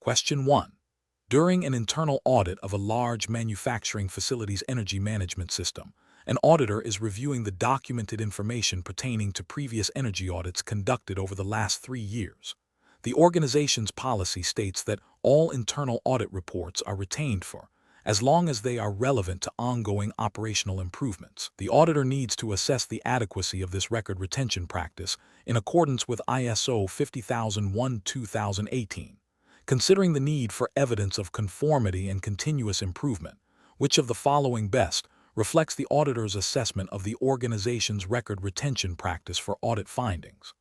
Question 1. During an internal audit of a large manufacturing facility's energy management system, an auditor is reviewing the documented information pertaining to previous energy audits conducted over the last 3 years. The organization's policy states that all internal audit reports are retained for as long as they are relevant to ongoing operational improvements. The auditor needs to assess the adequacy of this record retention practice in accordance with ISO 50001-2018. Considering the need for evidence of conformity and continuous improvement, which of the following best reflects the auditor's assessment of the organization's record retention practice for audit findings?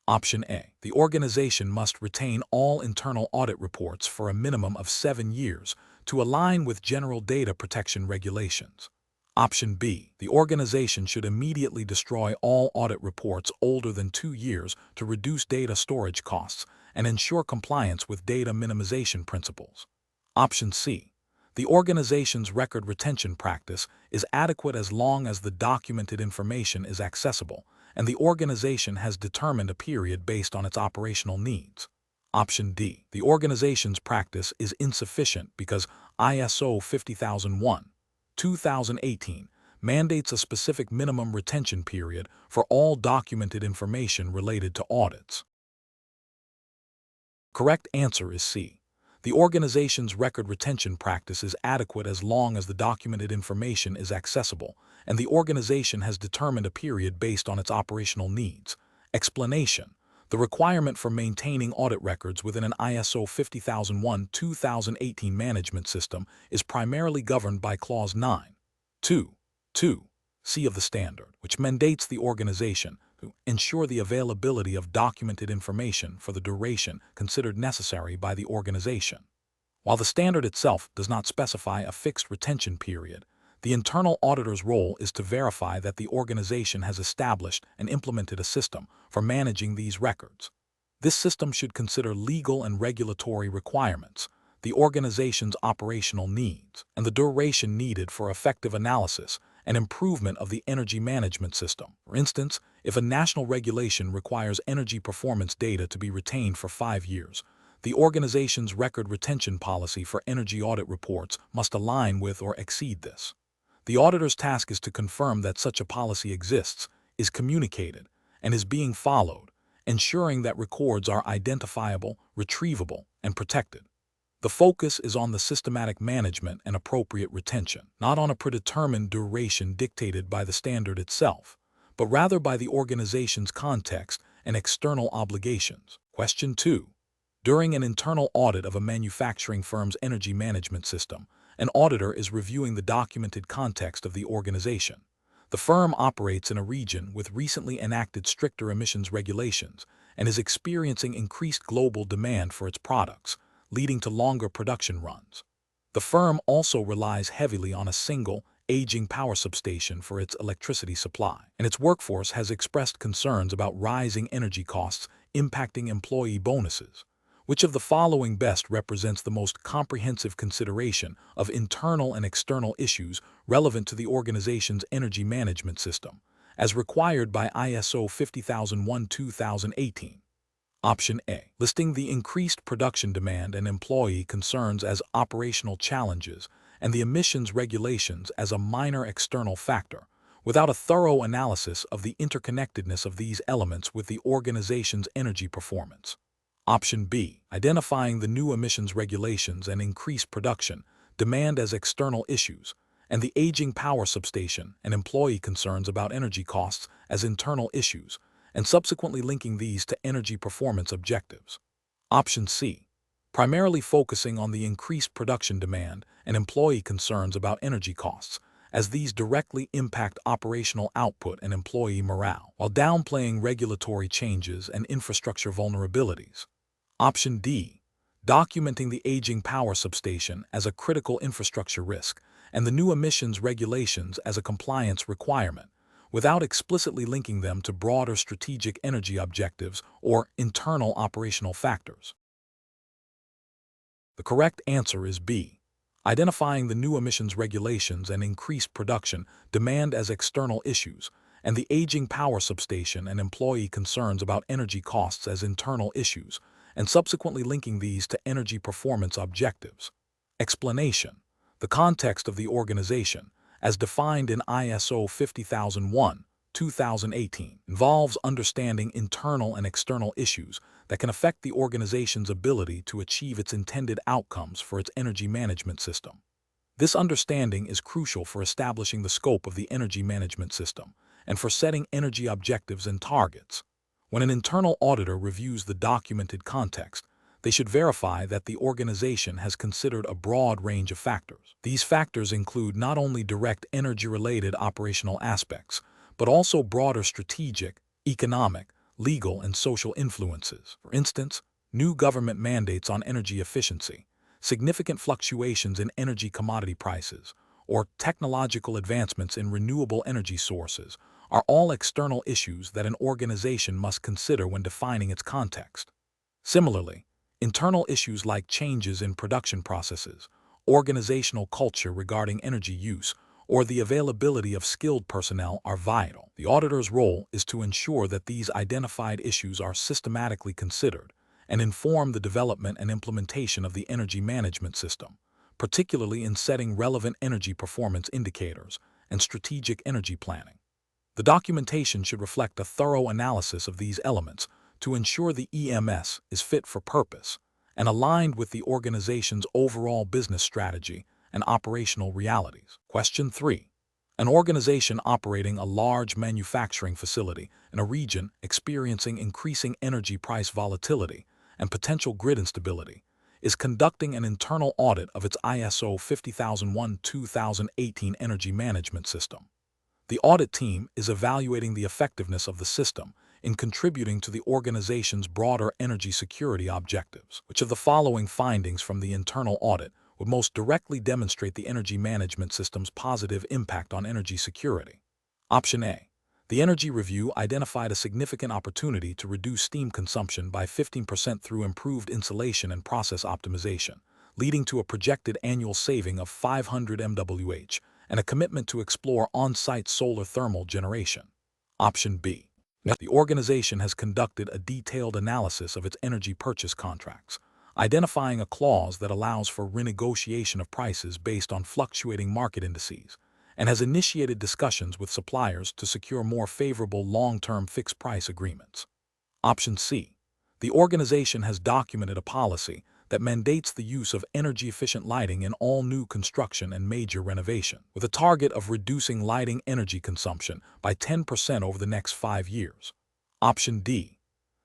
Option A. The organization must retain all internal audit reports for a minimum of 7 years to align with general data protection regulations. Option B. The organization should immediately destroy all audit reports older than 2 years to reduce data storage costs and ensure compliance with data minimization principles. Option C. The organization's record retention practice is adequate as long as the documented information is accessible and the organization has determined a period based on its operational needs. Option D. The organization's practice is insufficient because ISO 50001-2018 mandates a specific minimum retention period for all documented information related to audits. Correct answer is C. The organization's record retention practice is adequate as long as the documented information is accessible and the organization has determined a period based on its operational needs. Explanation: the requirement for maintaining audit records within an ISO 50001-2018 management system is primarily governed by Clause 9.2.2c of the standard, which mandates the organization to ensure the availability of documented information for the duration considered necessary by the organization. While the standard itself does not specify a fixed retention period, the internal auditor's role is to verify that the organization has established and implemented a system for managing these records. This system should consider legal and regulatory requirements, the organization's operational needs, and the duration needed for effective analysis and improvement of the energy management system. For instance, if a national regulation requires energy performance data to be retained for 5 years, the organization's record retention policy for energy audit reports must align with or exceed this. The auditor's task is to confirm that such a policy exists, is communicated, and is being followed, ensuring that records are identifiable, retrievable, and protected. The focus is on the systematic management and appropriate retention, not on a predetermined duration dictated by the standard itself, but rather by the organization's context and external obligations. Question 2. During an internal audit of a manufacturing firm's energy management system, an auditor is reviewing the documented context of the organization. The firm operates in a region with recently enacted stricter emissions regulations and is experiencing increased global demand for its products, leading to longer production runs. The firm also relies heavily on a single, aging power substation for its electricity supply, and its workforce has expressed concerns about rising energy costs impacting employee bonuses. Which of the following best represents the most comprehensive consideration of internal and external issues relevant to the organization's energy management system, as required by ISO 50001-2018? Option A. Listing the increased production demand and employee concerns as operational challenges and the emissions regulations as a minor external factor, without a thorough analysis of the interconnectedness of these elements with the organization's energy performance. Option B. Identifying the new emissions regulations and increased production demand as external issues, and the aging power substation and employee concerns about energy costs as internal issues, and subsequently linking these to energy performance objectives. Option C. Primarily focusing on the increased production demand and employee concerns about energy costs, as these directly impact operational output and employee morale, while downplaying regulatory changes and infrastructure vulnerabilities. Option D. Documenting the aging power substation as a critical infrastructure risk and the new emissions regulations as a compliance requirement, without explicitly linking them to broader strategic energy objectives or internal operational factors. The correct answer is B. Identifying the new emissions regulations and increased production demand as external issues, and the aging power substation and employee concerns about energy costs as internal issues, and subsequently linking these to energy performance objectives. Explanation: the context of the organization, as defined in ISO 50001, 2018, involves understanding internal and external issues that can affect the organization's ability to achieve its intended outcomes for its energy management system. This understanding is crucial for establishing the scope of the energy management system and for setting energy objectives and targets. When an internal auditor reviews the documented context, they should verify that the organization has considered a broad range of factors. These factors include not only direct energy-related operational aspects, but also broader strategic, economic, legal, and social influences. For instance, new government mandates on energy efficiency, significant fluctuations in energy commodity prices, or technological advancements in renewable energy sources are all external issues that an organization must consider when defining its context. Similarly, internal issues like changes in production processes, organizational culture regarding energy use, or the availability of skilled personnel are vital. The auditor's role is to ensure that these identified issues are systematically considered and inform the development and implementation of the energy management system, particularly in setting relevant energy performance indicators and strategic energy planning. The documentation should reflect a thorough analysis of these elements to ensure the EMS is fit for purpose and aligned with the organization's overall business strategy and operational realities. Question 3. An organization operating a large manufacturing facility in a region experiencing increasing energy price volatility and potential grid instability is conducting an internal audit of its ISO 50001-2018 energy management system. The audit team is evaluating the effectiveness of the system in contributing to the organization's broader energy security objectives. Which of the following findings from the internal audit would most directly demonstrate the energy management system's positive impact on energy security? Option A. The energy review identified a significant opportunity to reduce steam consumption by 15% through improved insulation and process optimization, leading to a projected annual saving of 500 MWh and a commitment to explore on-site solar thermal generation. Option B. The organization has conducted a detailed analysis of its energy purchase contracts, identifying a clause that allows for renegotiation of prices based on fluctuating market indices, and has initiated discussions with suppliers to secure more favorable long-term fixed-price agreements. Option C. The organization has documented a policy that mandates the use of energy-efficient lighting in all new construction and major renovation, with a target of reducing lighting energy consumption by 10% over the next 5 years. Option D.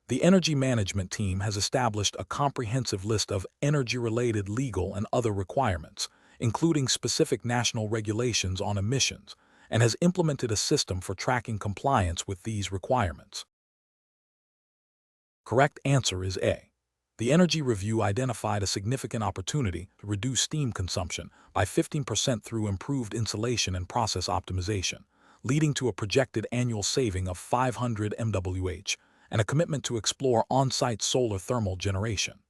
The energy management team has established a comprehensive list of energy-related legal and other requirements, including specific national regulations on emissions, and has implemented a system for tracking compliance with these requirements. Correct answer is A. The energy review identified a significant opportunity to reduce steam consumption by 15% through improved insulation and process optimization, leading to a projected annual saving of 500 MWh and a commitment to explore on-site solar thermal generation.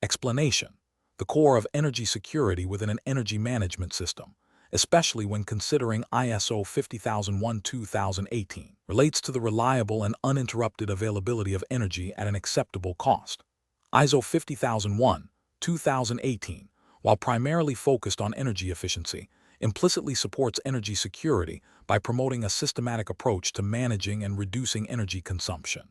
Explanation: the core of energy security within an energy management system, especially when considering ISO 50001-2018, relates to the reliable and uninterrupted availability of energy at an acceptable cost. ISO 50001-2018, while primarily focused on energy efficiency, implicitly supports energy security by promoting a systematic approach to managing and reducing energy consumption.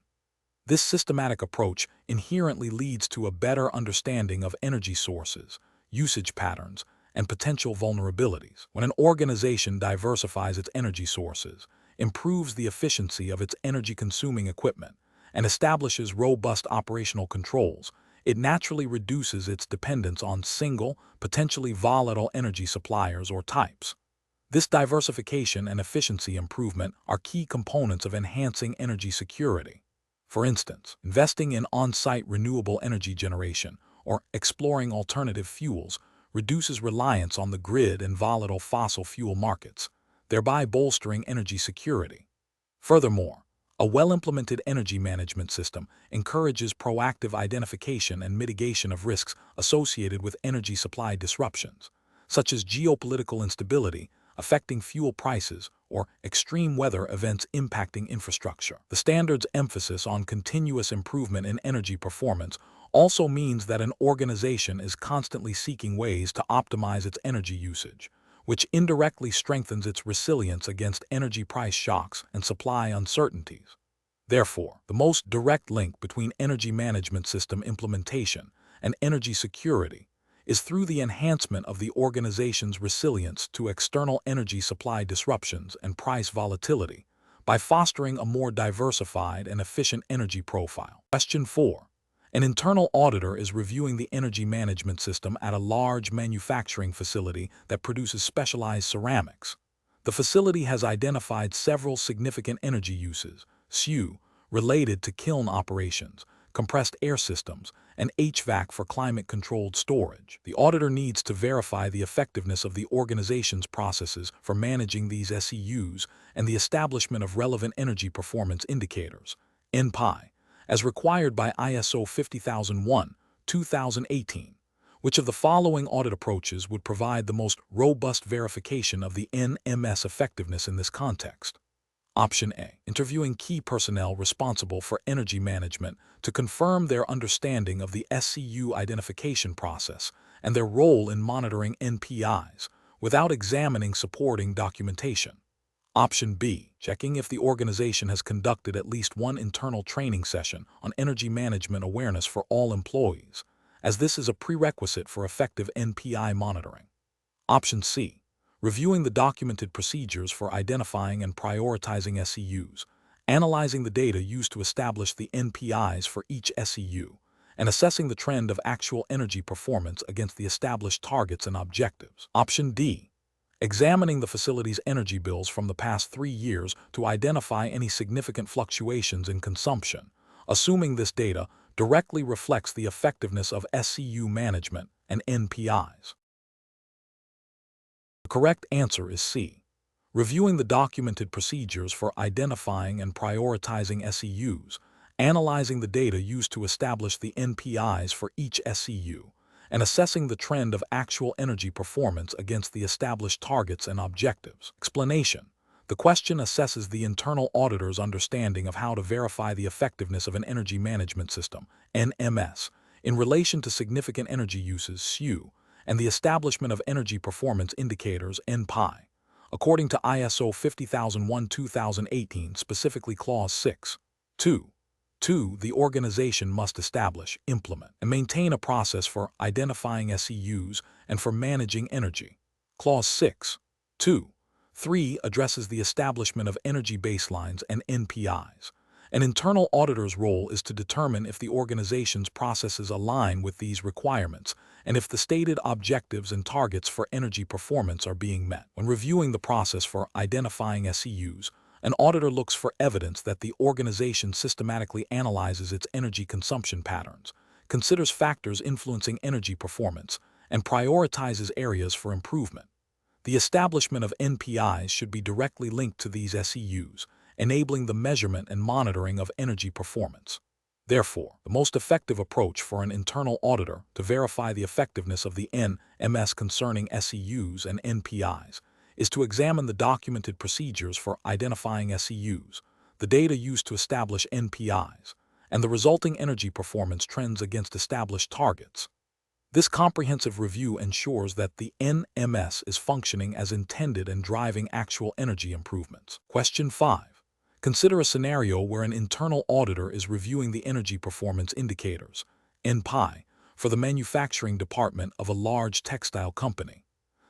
This systematic approach inherently leads to a better understanding of energy sources, usage patterns, and potential vulnerabilities. When an organization diversifies its energy sources, improves the efficiency of its energy-consuming equipment, and establishes robust operational controls, it naturally reduces its dependence on single, potentially volatile energy suppliers or types. This diversification and efficiency improvement are key components of enhancing energy security. For instance, investing in on-site renewable energy generation or exploring alternative fuels reduces reliance on the grid and volatile fossil fuel markets, thereby bolstering energy security. Furthermore, a well-implemented energy management system encourages proactive identification and mitigation of risks associated with energy supply disruptions, such as geopolitical instability affecting fuel prices or extreme weather events impacting infrastructure. The standard's emphasis on continuous improvement in energy performance also means that an organization is constantly seeking ways to optimize its energy usage, which indirectly strengthens its resilience against energy price shocks and supply uncertainties. Therefore, the most direct link between energy management system implementation and energy security is through the enhancement of the organization's resilience to external energy supply disruptions and price volatility by fostering a more diversified and efficient energy profile. Question 4. An internal auditor is reviewing the energy management system at a large manufacturing facility that produces specialized ceramics. The facility has identified several significant energy uses, SU, related to kiln operations, compressed air systems, and HVAC for climate-controlled storage. The auditor needs to verify the effectiveness of the organization's processes for managing these SEUs and the establishment of relevant energy performance indicators, NPI, as required by ISO 50001-2018. Which of the following audit approaches would provide the most robust verification of the NMS effectiveness in this context? Option A. Interviewing key personnel responsible for energy management to confirm their understanding of the SCU identification process and their role in monitoring NPIs without examining supporting documentation. Option B. Checking if the organization has conducted at least one internal training session on energy management awareness for all employees, as this is a prerequisite for effective NPI monitoring. Option C. Reviewing the documented procedures for identifying and prioritizing SEUs, analyzing the data used to establish the NPIs for each SEU, and assessing the trend of actual energy performance against the established targets and objectives. Option D. Examining the facility's energy bills from the past 3 years to identify any significant fluctuations in consumption, assuming this data directly reflects the effectiveness of SCU management and NPIs. The correct answer is C. Reviewing the documented procedures for identifying and prioritizing SEUs, analyzing the data used to establish the NPIs for each SEU, and assessing the trend of actual energy performance against the established targets and objectives. Explanation. The question assesses the internal auditor's understanding of how to verify the effectiveness of an energy management system, NMS, in relation to significant energy uses, SU, and the establishment of energy performance indicators, NPI, according to ISO 50001-2018, specifically Clause 6. 2. The organization must establish, implement, and maintain a process for identifying SEUs and for managing energy. Clause 6. 3 addresses the establishment of energy baselines and NPIs. An internal auditor's role is to determine if the organization's processes align with these requirements and if the stated objectives and targets for energy performance are being met. When reviewing the process for identifying SEUs, an auditor looks for evidence that the organization systematically analyzes its energy consumption patterns, considers factors influencing energy performance, and prioritizes areas for improvement. The establishment of NPIs should be directly linked to these SEUs, enabling the measurement and monitoring of energy performance. Therefore, the most effective approach for an internal auditor to verify the effectiveness of the NMS concerning SEUs and NPIs is to examine the documented procedures for identifying SEUs, the data used to establish NPIs, and the resulting energy performance trends against established targets. This comprehensive review ensures that the NMS is functioning as intended and driving actual energy improvements. Question 5. Consider a scenario where an internal auditor is reviewing the energy performance indicators, NPI, for the manufacturing department of a large textile company.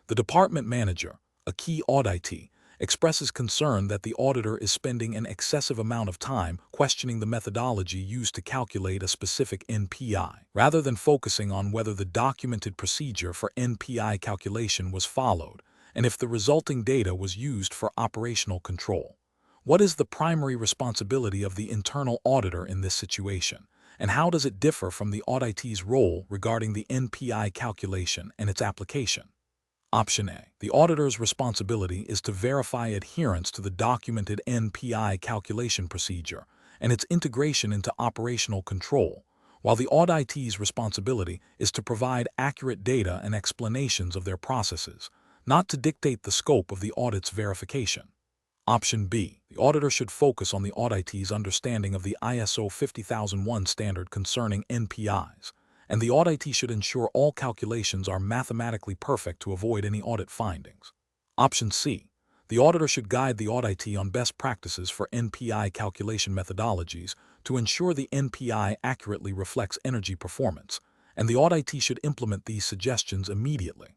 The department manager, a key auditee, expresses concern that the auditor is spending an excessive amount of time questioning the methodology used to calculate a specific NPI, rather than focusing on whether the documented procedure for NPI calculation was followed and if the resulting data was used for operational control. What is the primary responsibility of the internal auditor in this situation, and how does it differ from the auditee's role regarding the NPI calculation and its application? Option A. The auditor's responsibility is to verify adherence to the documented NPI calculation procedure and its integration into operational control, while the auditee's responsibility is to provide accurate data and explanations of their processes, not to dictate the scope of the audit's verification. Option B. The auditor should focus on the auditee's understanding of the ISO 50001 standard concerning NPIs and the auditee should ensure all calculations are mathematically perfect to avoid any audit findings. Option C. The auditor should guide the auditee on best practices for NPI calculation methodologies to ensure the NPI accurately reflects energy performance, and the auditee should implement these suggestions immediately.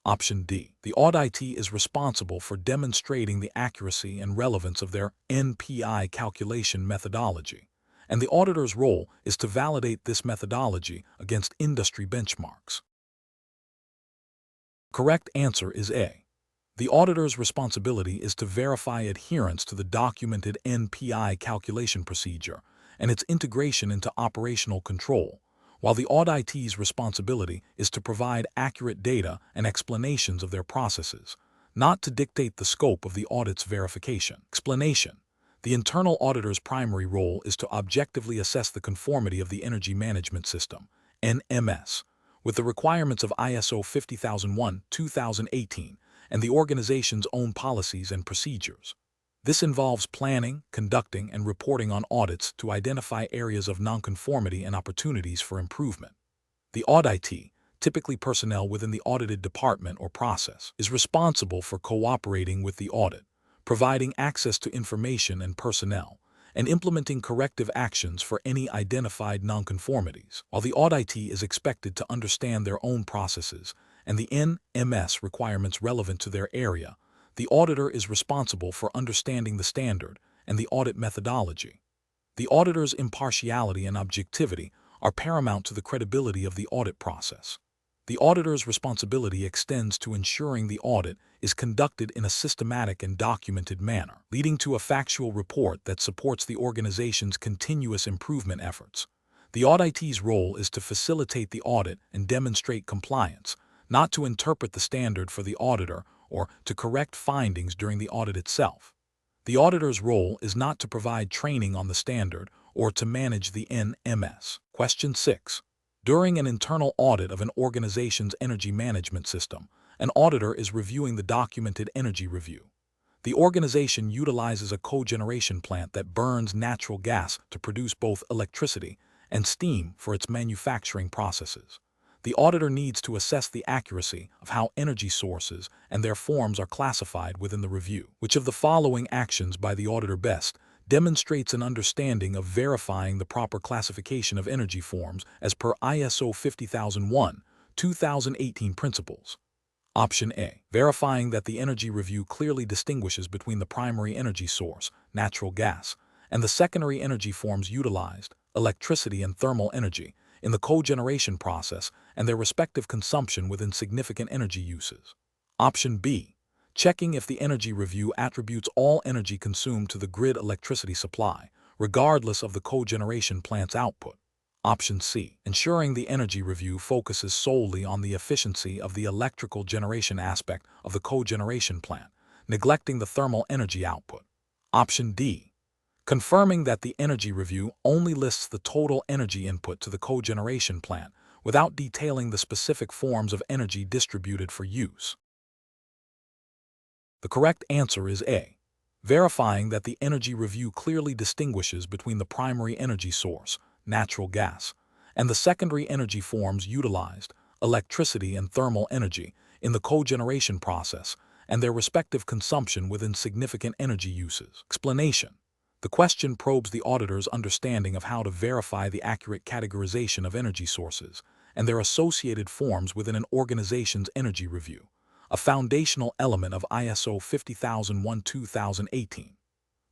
Option D. The auditee is responsible for demonstrating the accuracy and relevance of their NPI calculation methodology, and the auditor's role is to validate this methodology against industry benchmarks. Correct answer is A. The auditor's responsibility is to verify adherence to the documented NPI calculation procedure and its integration into operational control, while the auditee's responsibility is to provide accurate data and explanations of their processes, not to dictate the scope of the audit's verification. Explanation. The internal auditor's primary role is to objectively assess the conformity of the Energy Management System, NMS, with the requirements of ISO 50001-2018 and the organization's own policies and procedures. This involves planning, conducting, and reporting on audits to identify areas of nonconformity and opportunities for improvement. The auditee, typically personnel within the audited department or process, is responsible for cooperating with the audit, providing access to information and personnel, and implementing corrective actions for any identified nonconformities, while the auditee is expected to understand their own processes and the NMS requirements relevant to their area. The auditor is responsible for understanding the standard and the audit methodology. The auditor's impartiality and objectivity are paramount to the credibility of the audit process. The auditor's responsibility extends to ensuring the audit is conducted in a systematic and documented manner, leading to a factual report that supports the organization's continuous improvement efforts. The auditee's role is to facilitate the audit and demonstrate compliance, not to interpret the standard for the auditor or to correct findings during the audit itself. The auditor's role is not to provide training on the standard or to manage the NMS. Question 6. During an internal audit of an organization's energy management system, an auditor is reviewing the documented energy review. The organization utilizes a cogeneration plant that burns natural gas to produce both electricity and steam for its manufacturing processes. The auditor needs to assess the accuracy of how energy sources and their forms are classified within the review. Which of the following actions by the auditor best demonstrates an understanding of verifying the proper classification of energy forms as per ISO 50001-2018 principles? Option A. Verifying that the energy review clearly distinguishes between the primary energy source, natural gas, and the secondary energy forms utilized, electricity and thermal energy, in the cogeneration process and their respective consumption within significant energy uses. Option B. Checking if the energy review attributes all energy consumed to the grid electricity supply, regardless of the cogeneration plant's output. Option C. Ensuring the energy review focuses solely on the efficiency of the electrical generation aspect of the cogeneration plant, neglecting the thermal energy output. Option D. Confirming that the energy review only lists the total energy input to the cogeneration plant without detailing the specific forms of energy distributed for use. The correct answer is A. Verifying that the energy review clearly distinguishes between the primary energy source, natural gas, and the secondary energy forms utilized, electricity and thermal energy, in the cogeneration process and their respective consumption within significant energy uses. Explanation. The question probes the auditor's understanding of how to verify the accurate categorization of energy sources and their associated forms within an organization's energy review, a foundational element of ISO 50001-2018.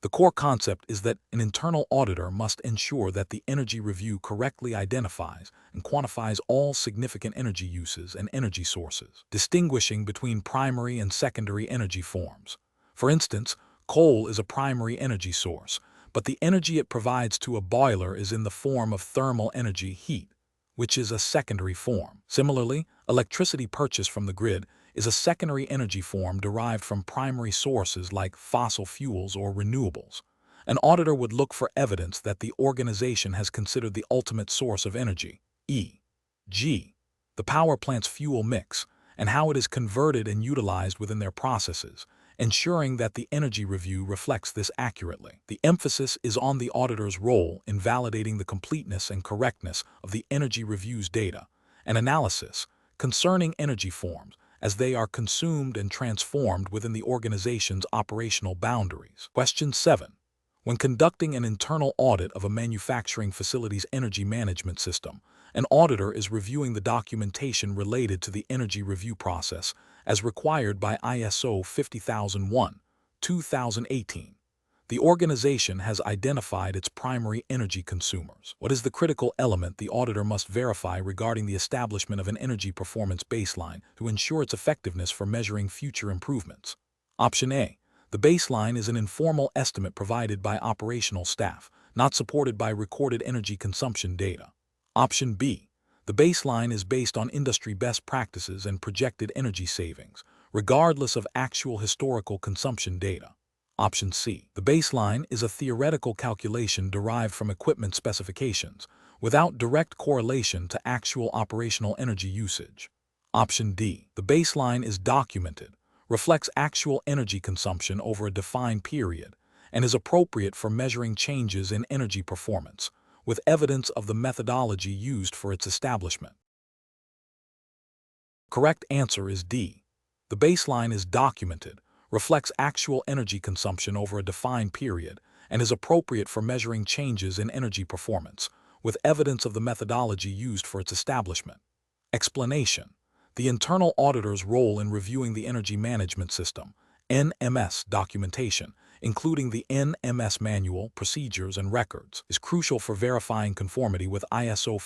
The core concept is that an internal auditor must ensure that the energy review correctly identifies and quantifies all significant energy uses and energy sources, distinguishing between primary and secondary energy forms. For instance, coal is a primary energy source, but the energy it provides to a boiler is in the form of thermal energy heat, which is a secondary form. Similarly, electricity purchased from the grid is a secondary energy form derived from primary sources like fossil fuels or renewables. An auditor would look for evidence that the organization has considered the ultimate source of energy, e.g., the power plant's fuel mix, and how it is converted and utilized within their processes, ensuring that the energy review reflects this accurately. The emphasis is on the auditor's role in validating the completeness and correctness of the energy review's data and analysis concerning energy forms as they are consumed and transformed within the organization's operational boundaries. Question 7. When conducting an internal audit of a manufacturing facility's energy management system, an auditor is reviewing the documentation related to the energy review process as required by ISO 50001-2018. The organization has identified its primary energy consumers. What is the critical element the auditor must verify regarding the establishment of an energy performance baseline to ensure its effectiveness for measuring future improvements? Option A. The baseline is an informal estimate provided by operational staff, not supported by recorded energy consumption data. Option B. The baseline is based on industry best practices and projected energy savings, regardless of actual historical consumption data. Option C. The baseline is a theoretical calculation derived from equipment specifications, without direct correlation to actual operational energy usage. Option D. The baseline is documented, reflects actual energy consumption over a defined period, and is appropriate for measuring changes in energy performance, with evidence of the methodology used for its establishment. Correct answer is D. The baseline is documented, reflects actual energy consumption over a defined period, and is appropriate for measuring changes in energy performance, with evidence of the methodology used for its establishment. Explanation. The internal auditor's role in reviewing the energy management system, NMS documentation, including the NMS manual, procedures, and records, is crucial for verifying conformity with ISO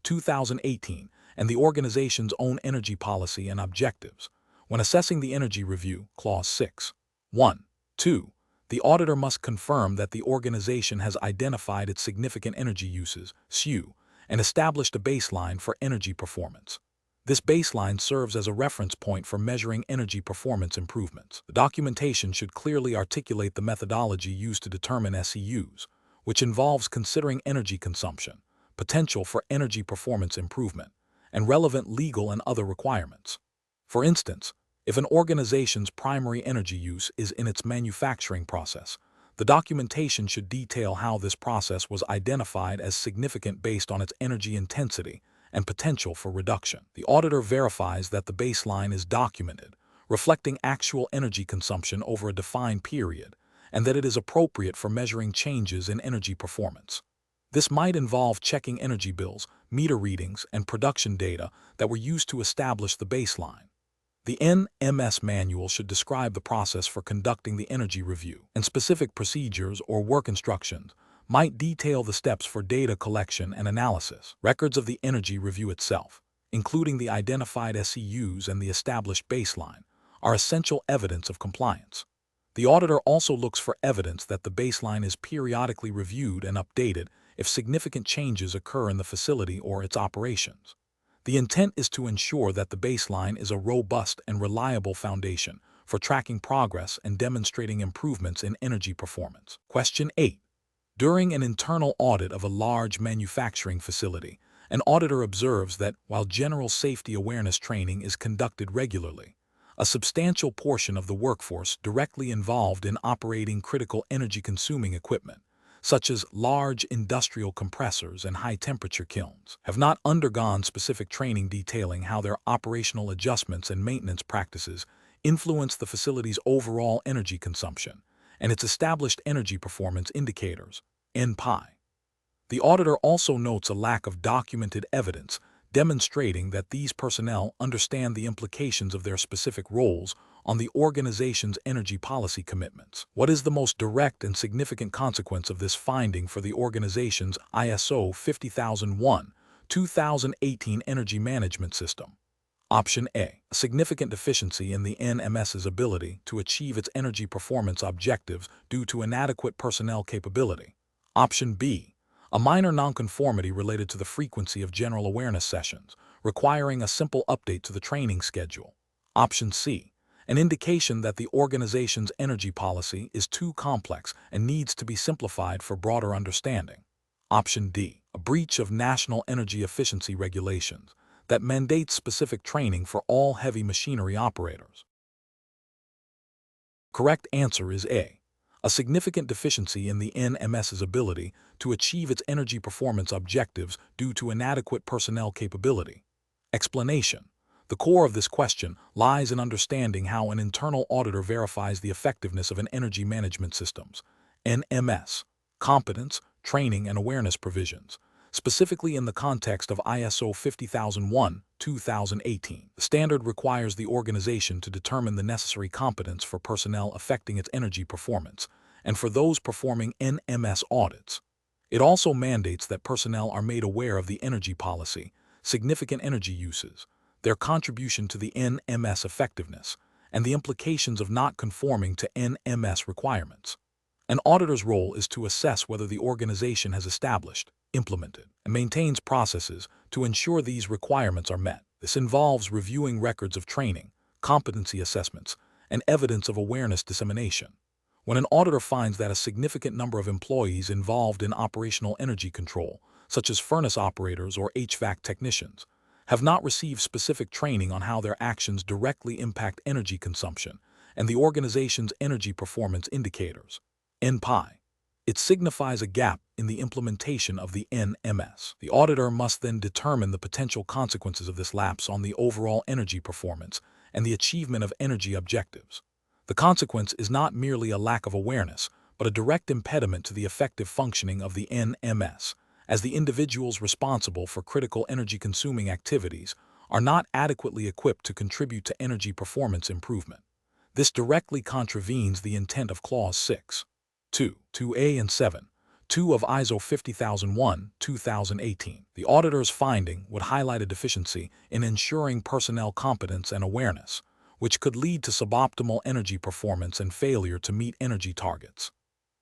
50001-2018 and the organization's own energy policy and objectives. When assessing the energy review, Clause 6. 1. 2. The auditor must confirm that the organization has identified its significant energy uses, SU, and established a baseline for energy performance. This baseline serves as a reference point for measuring energy performance improvements. The documentation should clearly articulate the methodology used to determine SEUs, which involves considering energy consumption, potential for energy performance improvement, and relevant legal and other requirements. For instance, if an organization's primary energy use is in its manufacturing process, the documentation should detail how this process was identified as significant based on its energy intensity and potential for reduction. The auditor verifies that the baseline is documented, reflecting actual energy consumption over a defined period, and that it is appropriate for measuring changes in energy performance. This might involve checking energy bills, meter readings, and production data that were used to establish the baseline. The NMS manual should describe the process for conducting the energy review, and specific procedures or work instructions might detail the steps for data collection and analysis. Records of the energy review itself, including the identified SEUs and the established baseline, are essential evidence of compliance. The auditor also looks for evidence that the baseline is periodically reviewed and updated if significant changes occur in the facility or its operations. The intent is to ensure that the baseline is a robust and reliable foundation for tracking progress and demonstrating improvements in energy performance. Question 8. During an internal audit of a large manufacturing facility, an auditor observes that while general safety awareness training is conducted regularly, a substantial portion of the workforce directly involved in operating critical energy-consuming equipment, such as large industrial compressors and high-temperature kilns, have not undergone specific training detailing how their operational adjustments and maintenance practices influence the facility's overall energy consumption and its established energy performance indicators, NPI. The auditor also notes a lack of documented evidence demonstrating that these personnel understand the implications of their specific roles on the organization's energy policy commitments. What is the most direct and significant consequence of this finding for the organization's ISO 50001-2018 energy management system? Option A. A significant deficiency in the NMS's ability to achieve its energy performance objectives due to inadequate personnel capability. Option B. A minor nonconformity related to the frequency of general awareness sessions, requiring a simple update to the training schedule. Option C. An indication that the organization's energy policy is too complex and needs to be simplified for broader understanding. Option D. A breach of national energy efficiency regulations that mandates specific training for all heavy machinery operators. Correct answer is A. A significant deficiency in the NMS's ability to achieve its energy performance objectives due to inadequate personnel capability. Explanation. The core of this question lies in understanding how an internal auditor verifies the effectiveness of an energy management system's NMS competence, training, and awareness provisions, specifically in the context of ISO 50001-2018. The standard requires the organization to determine the necessary competence for personnel affecting its energy performance and for those performing NMS audits. It also mandates that personnel are made aware of the energy policy, significant energy uses, their contribution to the NMS effectiveness, and the implications of not conforming to NMS requirements. An auditor's role is to assess whether the organization has established, implemented, and maintains processes to ensure these requirements are met. This involves reviewing records of training, competency assessments, and evidence of awareness dissemination. When an auditor finds that a significant number of employees involved in operational energy control, such as furnace operators or HVAC technicians, have not received specific training on how their actions directly impact energy consumption and the organization's energy performance indicators, NPI, it signifies a gap in the implementation of the NMS. The auditor must then determine the potential consequences of this lapse on the overall energy performance and the achievement of energy objectives. The consequence is not merely a lack of awareness, but a direct impediment to the effective functioning of the NMS, as the individuals responsible for critical energy-consuming activities are not adequately equipped to contribute to energy performance improvement. This directly contravenes the intent of Clause 6. 2A and 7, 2 of ISO 50001-2018. The auditor's finding would highlight a deficiency in ensuring personnel competence and awareness, which could lead to suboptimal energy performance and failure to meet energy targets.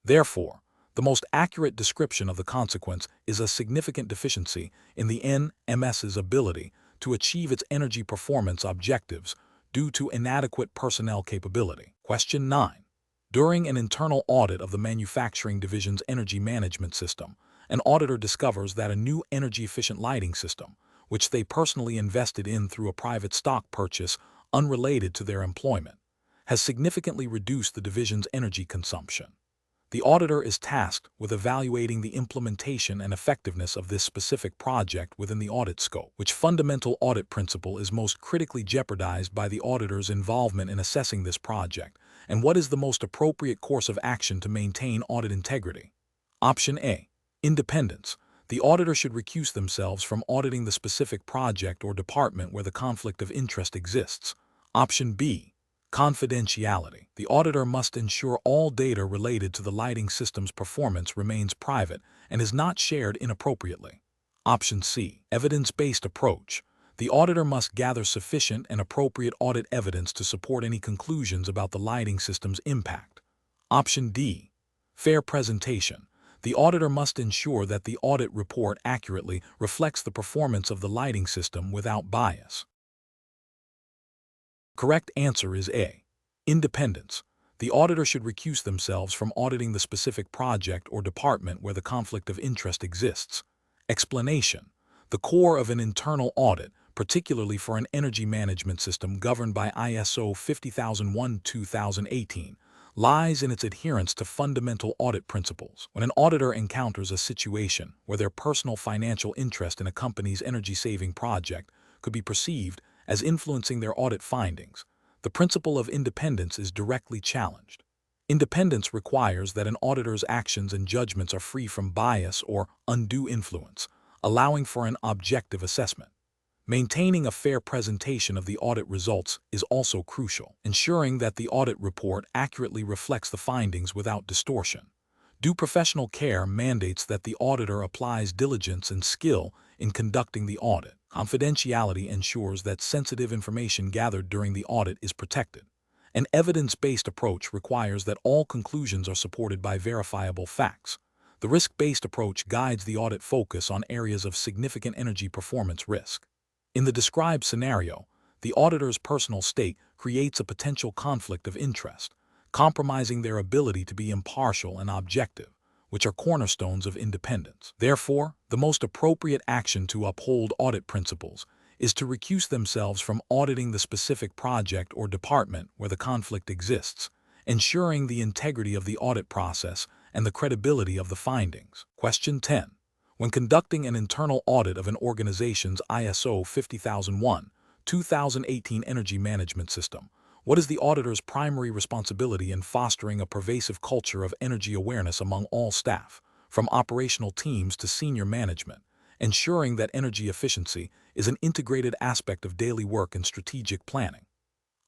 Therefore, the most accurate description of the consequence is a significant deficiency in the NMS's ability to achieve its energy performance objectives due to inadequate personnel capability. Question 9. During an internal audit of the manufacturing division's energy management system, an auditor discovers that a new energy-efficient lighting system, which they personally invested in through a private stock purchase unrelated to their employment, has significantly reduced the division's energy consumption. The auditor is tasked with evaluating the implementation and effectiveness of this specific project within the audit scope. Which fundamental audit principle is most critically jeopardized by the auditor's involvement in assessing this project, and what is the most appropriate course of action to maintain audit integrity? Option A. Independence. The auditor should recuse themselves from auditing the specific project or department where the conflict of interest exists. Option B. Confidentiality. The auditor must ensure all data related to the lighting system's performance remains private and is not shared inappropriately. Option C. Evidence-based approach. The auditor must gather sufficient and appropriate audit evidence to support any conclusions about the lighting system's impact. Option D. Fair presentation. The auditor must ensure that the audit report accurately reflects the performance of the lighting system without bias. Correct answer is A. Independence. The auditor should recuse themselves from auditing the specific project or department where the conflict of interest exists. Explanation. The core of an internal audit, particularly for an energy management system governed by ISO 50001-2018, lies in its adherence to fundamental audit principles. When an auditor encounters a situation where their personal financial interest in a company's energy-saving project could be perceived as influencing their audit findings, the principle of independence is directly challenged. Independence requires that an auditor's actions and judgments are free from bias or undue influence, allowing for an objective assessment. Maintaining a fair presentation of the audit results is also crucial, ensuring that the audit report accurately reflects the findings without distortion. Due professional care mandates that the auditor applies diligence and skill in conducting the audit. Confidentiality ensures that sensitive information gathered during the audit is protected. An evidence-based approach requires that all conclusions are supported by verifiable facts. The risk-based approach guides the audit focus on areas of significant energy performance risk. In the described scenario, the auditor's personal state creates a potential conflict of interest, compromising their ability to be impartial and objective, which are cornerstones of independence. Therefore, the most appropriate action to uphold audit principles is to recuse themselves from auditing the specific project or department where the conflict exists, ensuring the integrity of the audit process and the credibility of the findings. Question 10. When conducting an internal audit of an organization's ISO 50001-2018 energy management system, what is the auditor's primary responsibility in fostering a pervasive culture of energy awareness among all staff, from operational teams to senior management, ensuring that energy efficiency is an integrated aspect of daily work and strategic planning?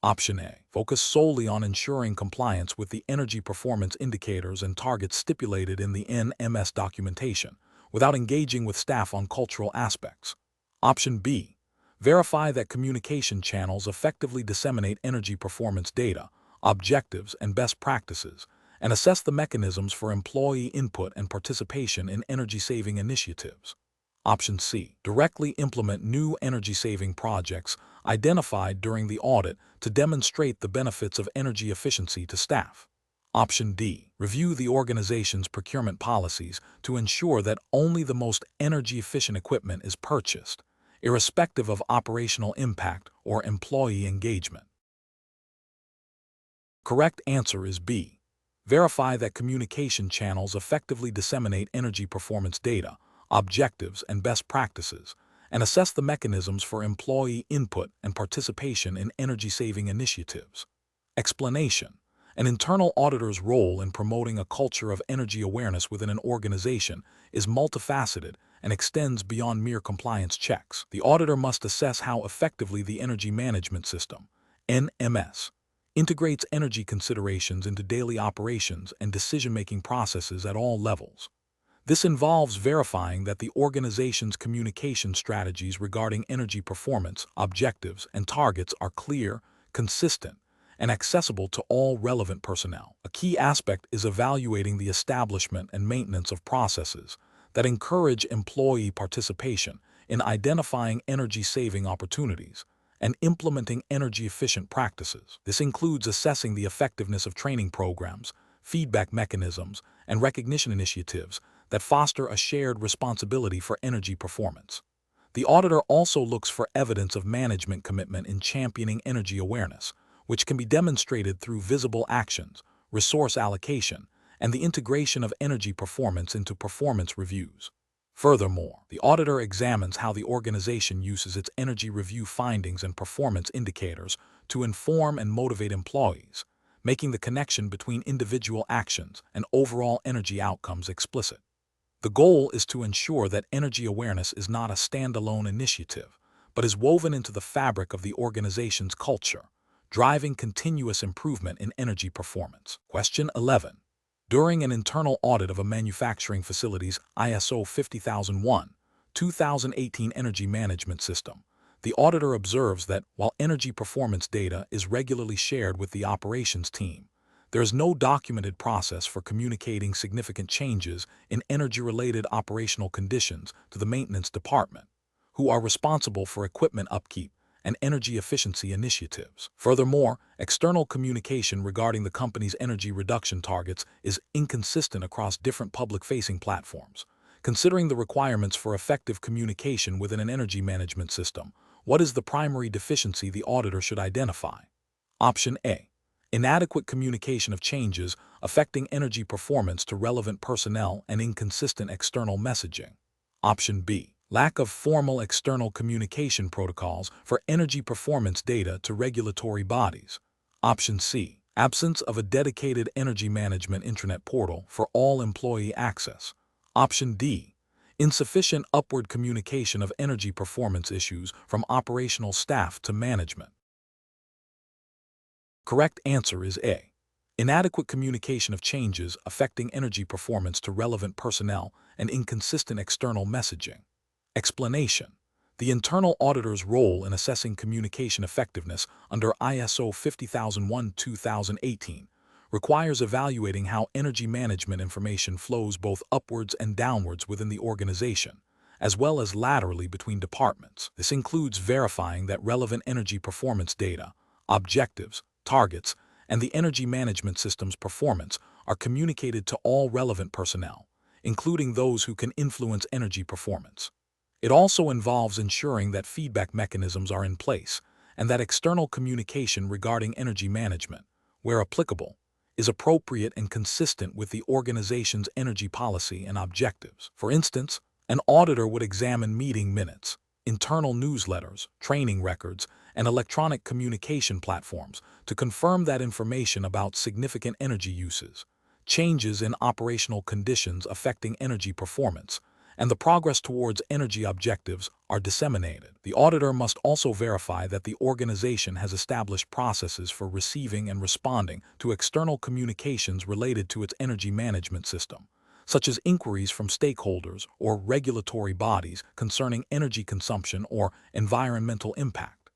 Option A. Focus solely on ensuring compliance with the energy performance indicators and targets stipulated in the NMS documentation, without engaging with staff on cultural aspects. Option B. Verify that communication channels effectively disseminate energy performance data, objectives, and best practices, and assess the mechanisms for employee input and participation in energy-saving initiatives. Option C. Directly implement new energy-saving projects identified during the audit to demonstrate the benefits of energy efficiency to staff. Option D. Review the organization's procurement policies to ensure that only the most energy-efficient equipment is purchased, irrespective of operational impact or employee engagement. Correct answer is B. Verify that communication channels effectively disseminate energy performance data, objectives, and best practices, and assess the mechanisms for employee input and participation in energy-saving initiatives. Explanation. An internal auditor's role in promoting a culture of energy awareness within an organization is multifaceted and extends beyond mere compliance checks. The auditor must assess how effectively the Energy Management System, NMS, integrates energy considerations into daily operations and decision-making processes at all levels. This involves verifying that the organization's communication strategies regarding energy performance, objectives, and targets are clear, consistent, and accessible to all relevant personnel. A key aspect is evaluating the establishment and maintenance of processes that encourage employee participation in identifying energy-saving opportunities and implementing energy-efficient practices. This includes assessing the effectiveness of training programs, feedback mechanisms, and recognition initiatives that foster a shared responsibility for energy performance. The auditor also looks for evidence of management commitment in championing energy awareness, which can be demonstrated through visible actions, resource allocation, and the integration of energy performance into performance reviews. Furthermore, the auditor examines how the organization uses its energy review findings and performance indicators to inform and motivate employees, making the connection between individual actions and overall energy outcomes explicit. The goal is to ensure that energy awareness is not a standalone initiative, but is woven into the fabric of the organization's culture, driving continuous improvement in energy performance. Question 11. During an internal audit of a manufacturing facility's ISO 50001-2018 energy management system, the auditor observes that while energy performance data is regularly shared with the operations team, there is no documented process for communicating significant changes in energy-related operational conditions to the maintenance department, who are responsible for equipment upkeep and energy efficiency initiatives. Furthermore, external communication regarding the company's energy reduction targets is inconsistent across different public-facing platforms. Considering the requirements for effective communication within an energy management system, what is the primary deficiency the auditor should identify? Option A. Inadequate communication of changes affecting energy performance to relevant personnel and inconsistent external messaging. Option B. Lack of formal external communication protocols for energy performance data to regulatory bodies. Option C. Absence of a dedicated energy management intranet portal for all employee access. Option D. Insufficient upward communication of energy performance issues from operational staff to management. Correct answer is A. Inadequate communication of changes affecting energy performance to relevant personnel and inconsistent external messaging. Explanation. The internal auditor's role in assessing communication effectiveness under ISO 50001-2018 requires evaluating how energy management information flows both upwards and downwards within the organization, as well as laterally between departments. This includes verifying that relevant energy performance data, objectives, targets, and the energy management system's performance are communicated to all relevant personnel, including those who can influence energy performance. It also involves ensuring that feedback mechanisms are in place and that external communication regarding energy management, where applicable, is appropriate and consistent with the organization's energy policy and objectives. For instance, an auditor would examine meeting minutes, internal newsletters, training records, and electronic communication platforms to confirm that information about significant energy uses, changes in operational conditions affecting energy performance, and the progress towards energy objectives are disseminated. The auditor must also verify that the organization has established processes for receiving and responding to external communications related to its energy management system, such as inquiries from stakeholders or regulatory bodies concerning energy consumption or environmental impact.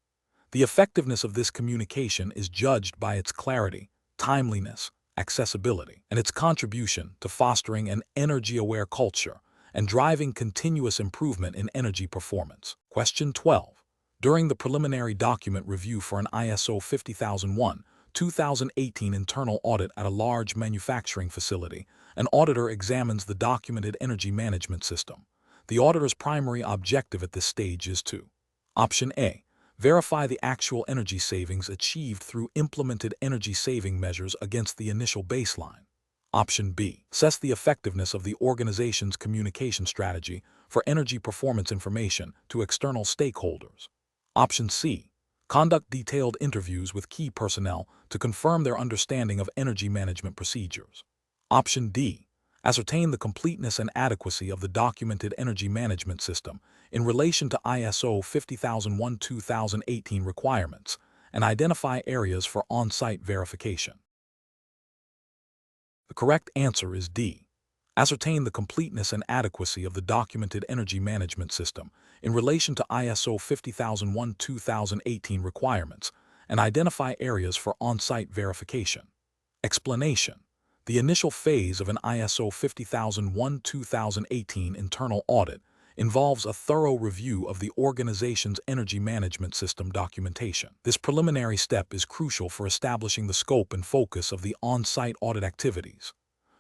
The effectiveness of this communication is judged by its clarity, timeliness, accessibility, and its contribution to fostering an energy-aware culture and driving continuous improvement in energy performance. Question 12. During the preliminary document review for an ISO 50001/2018 internal audit at a large manufacturing facility, an auditor examines the documented energy management system. The auditor's primary objective at this stage is to: Option A. Verify the actual energy savings achieved through implemented energy-saving measures against the initial baseline. Option B. Assess the effectiveness of the organization's communication strategy for energy performance information to external stakeholders. Option C. Conduct detailed interviews with key personnel to confirm their understanding of energy management procedures. Option D. Ascertain the completeness and adequacy of the documented energy management system in relation to ISO 50001/2018 requirements and identify areas for on-site verification. The correct answer is D. Ascertain the completeness and adequacy of the documented energy management system in relation to ISO 50001/2018 requirements and identify areas for on-site verification. Explanation: the initial phase of an ISO 50001/2018 internal audit involves a thorough review of the organization's energy management system documentation. This preliminary step is crucial for establishing the scope and focus of the on-site audit activities.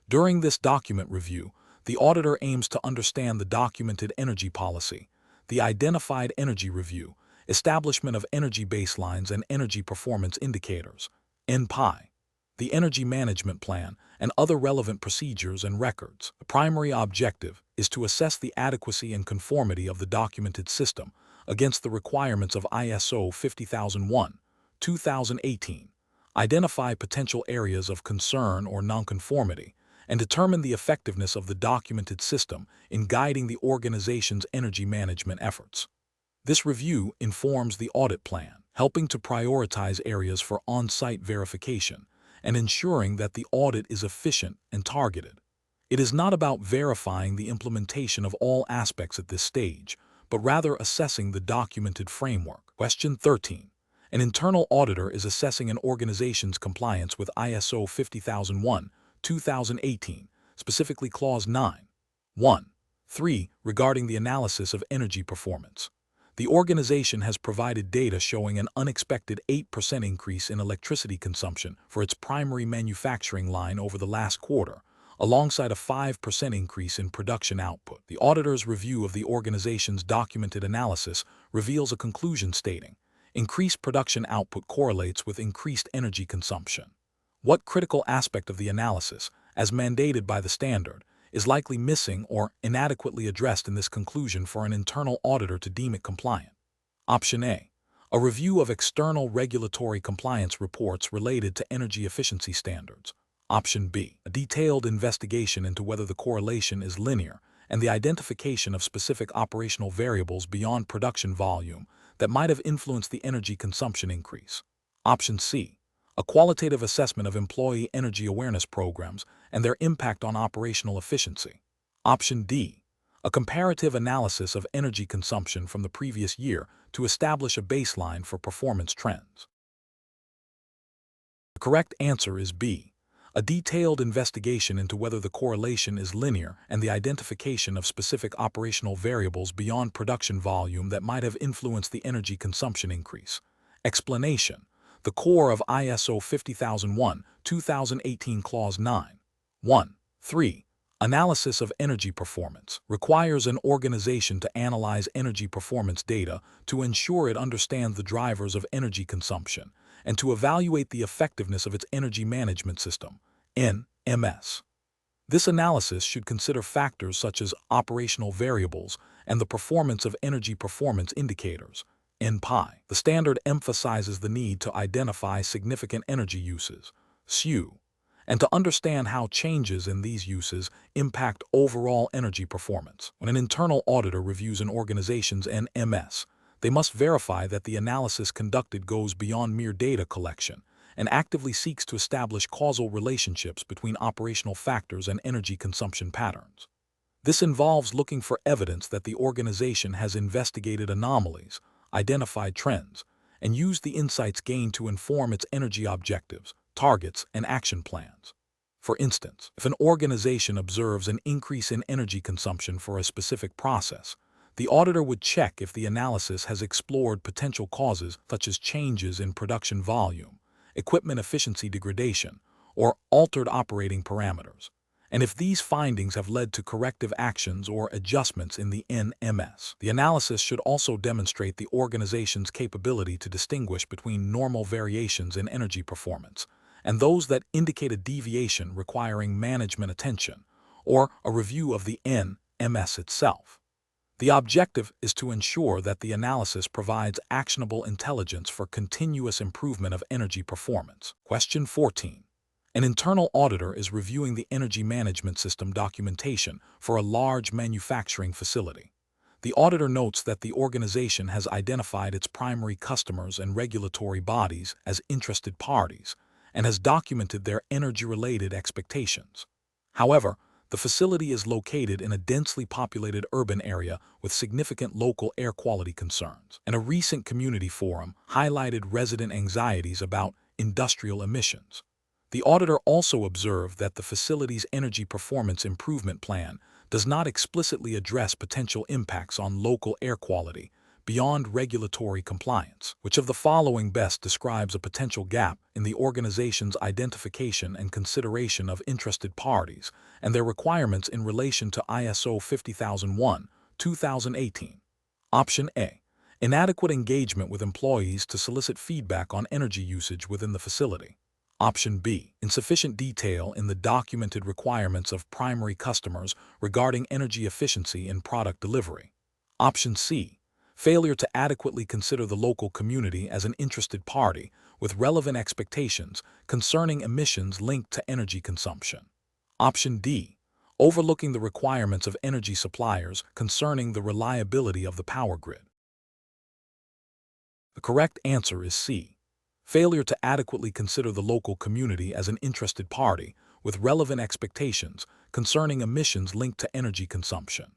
During this document review, the auditor aims to understand the documented energy policy, the identified energy review, establishment of energy baselines and energy performance indicators, NPI, the energy management plan, and other relevant procedures and records. The primary objective is to assess the adequacy and conformity of the documented system against the requirements of ISO 50001/2018, identify potential areas of concern or nonconformity, and determine the effectiveness of the documented system in guiding the organization's energy management efforts. This review informs the audit plan, helping to prioritize areas for on-site verification and ensuring that the audit is efficient and targeted. It is not about verifying the implementation of all aspects at this stage, but rather assessing the documented framework. Question 13. An internal auditor is assessing an organization's compliance with ISO 50001/2018, specifically Clause 9.1.3 regarding the analysis of energy performance. The organization has provided data showing an unexpected 8% increase in electricity consumption for its primary manufacturing line over the last quarter, alongside a 5% increase in production output. The auditor's review of the organization's documented analysis reveals a conclusion stating, increased production output correlates with increased energy consumption. What critical aspect of the analysis, as mandated by the standard, is likely missing or inadequately addressed in this conclusion for an internal auditor to deem it compliant? Option A. A review of external regulatory compliance reports related to energy efficiency standards. Option B. A detailed investigation into whether the correlation is linear and the identification of specific operational variables beyond production volume that might have influenced the energy consumption increase. Option C. A qualitative assessment of employee energy awareness programs and their impact on operational efficiency. Option D. A comparative analysis of energy consumption from the previous year to establish a baseline for performance trends. The correct answer is B. A detailed investigation into whether the correlation is linear and the identification of specific operational variables beyond production volume that might have influenced the energy consumption increase. Explanation: the core of ISO 50001/2018 Clause 9.1.3, analysis of energy performance, requires an organization to analyze energy performance data to ensure it understands the drivers of energy consumption and to evaluate the effectiveness of its energy management system, NMS. This analysis should consider factors such as operational variables and the performance of energy performance indicators, NPI. The standard emphasizes the need to identify significant energy uses, SU, and to understand how changes in these uses impact overall energy performance. When an internal auditor reviews an organization's NMS, they must verify that the analysis conducted goes beyond mere data collection and actively seeks to establish causal relationships between operational factors and energy consumption patterns. This involves looking for evidence that the organization has investigated anomalies, identified trends, and used the insights gained to inform its energy objectives, targets, and action plans. For instance, if an organization observes an increase in energy consumption for a specific process, the auditor would check if the analysis has explored potential causes such as changes in production volume, equipment efficiency degradation, or altered operating parameters, and if these findings have led to corrective actions or adjustments in the NMS. The analysis should also demonstrate the organization's capability to distinguish between normal variations in energy performance and those that indicate a deviation requiring management attention or a review of the NMS itself. The objective is to ensure that the analysis provides actionable intelligence for continuous improvement of energy performance. Question 14. An internal auditor is reviewing the energy management system documentation for a large manufacturing facility. The auditor notes that the organization has identified its primary customers and regulatory bodies as interested parties and has documented their energy-related expectations. However, the facility is located in a densely populated urban area with significant local air quality concerns, and a recent community forum highlighted resident anxieties about industrial emissions. The auditor also observed that the facility's energy performance improvement plan does not explicitly address potential impacts on local air quality beyond regulatory compliance. Which of the following best describes a potential gap in the organization's identification and consideration of interested parties and their requirements in relation to ISO 50001/2018? Option A. Inadequate engagement with employees to solicit feedback on energy usage within the facility. Option B. Insufficient detail in the documented requirements of primary customers regarding energy efficiency in product delivery. Option C. Failure to adequately consider the local community as an interested party with relevant expectations concerning emissions linked to energy consumption. Option D. Overlooking the requirements of energy suppliers concerning the reliability of the power grid. The correct answer is C. Failure to adequately consider the local community as an interested party with relevant expectations concerning emissions linked to energy consumption.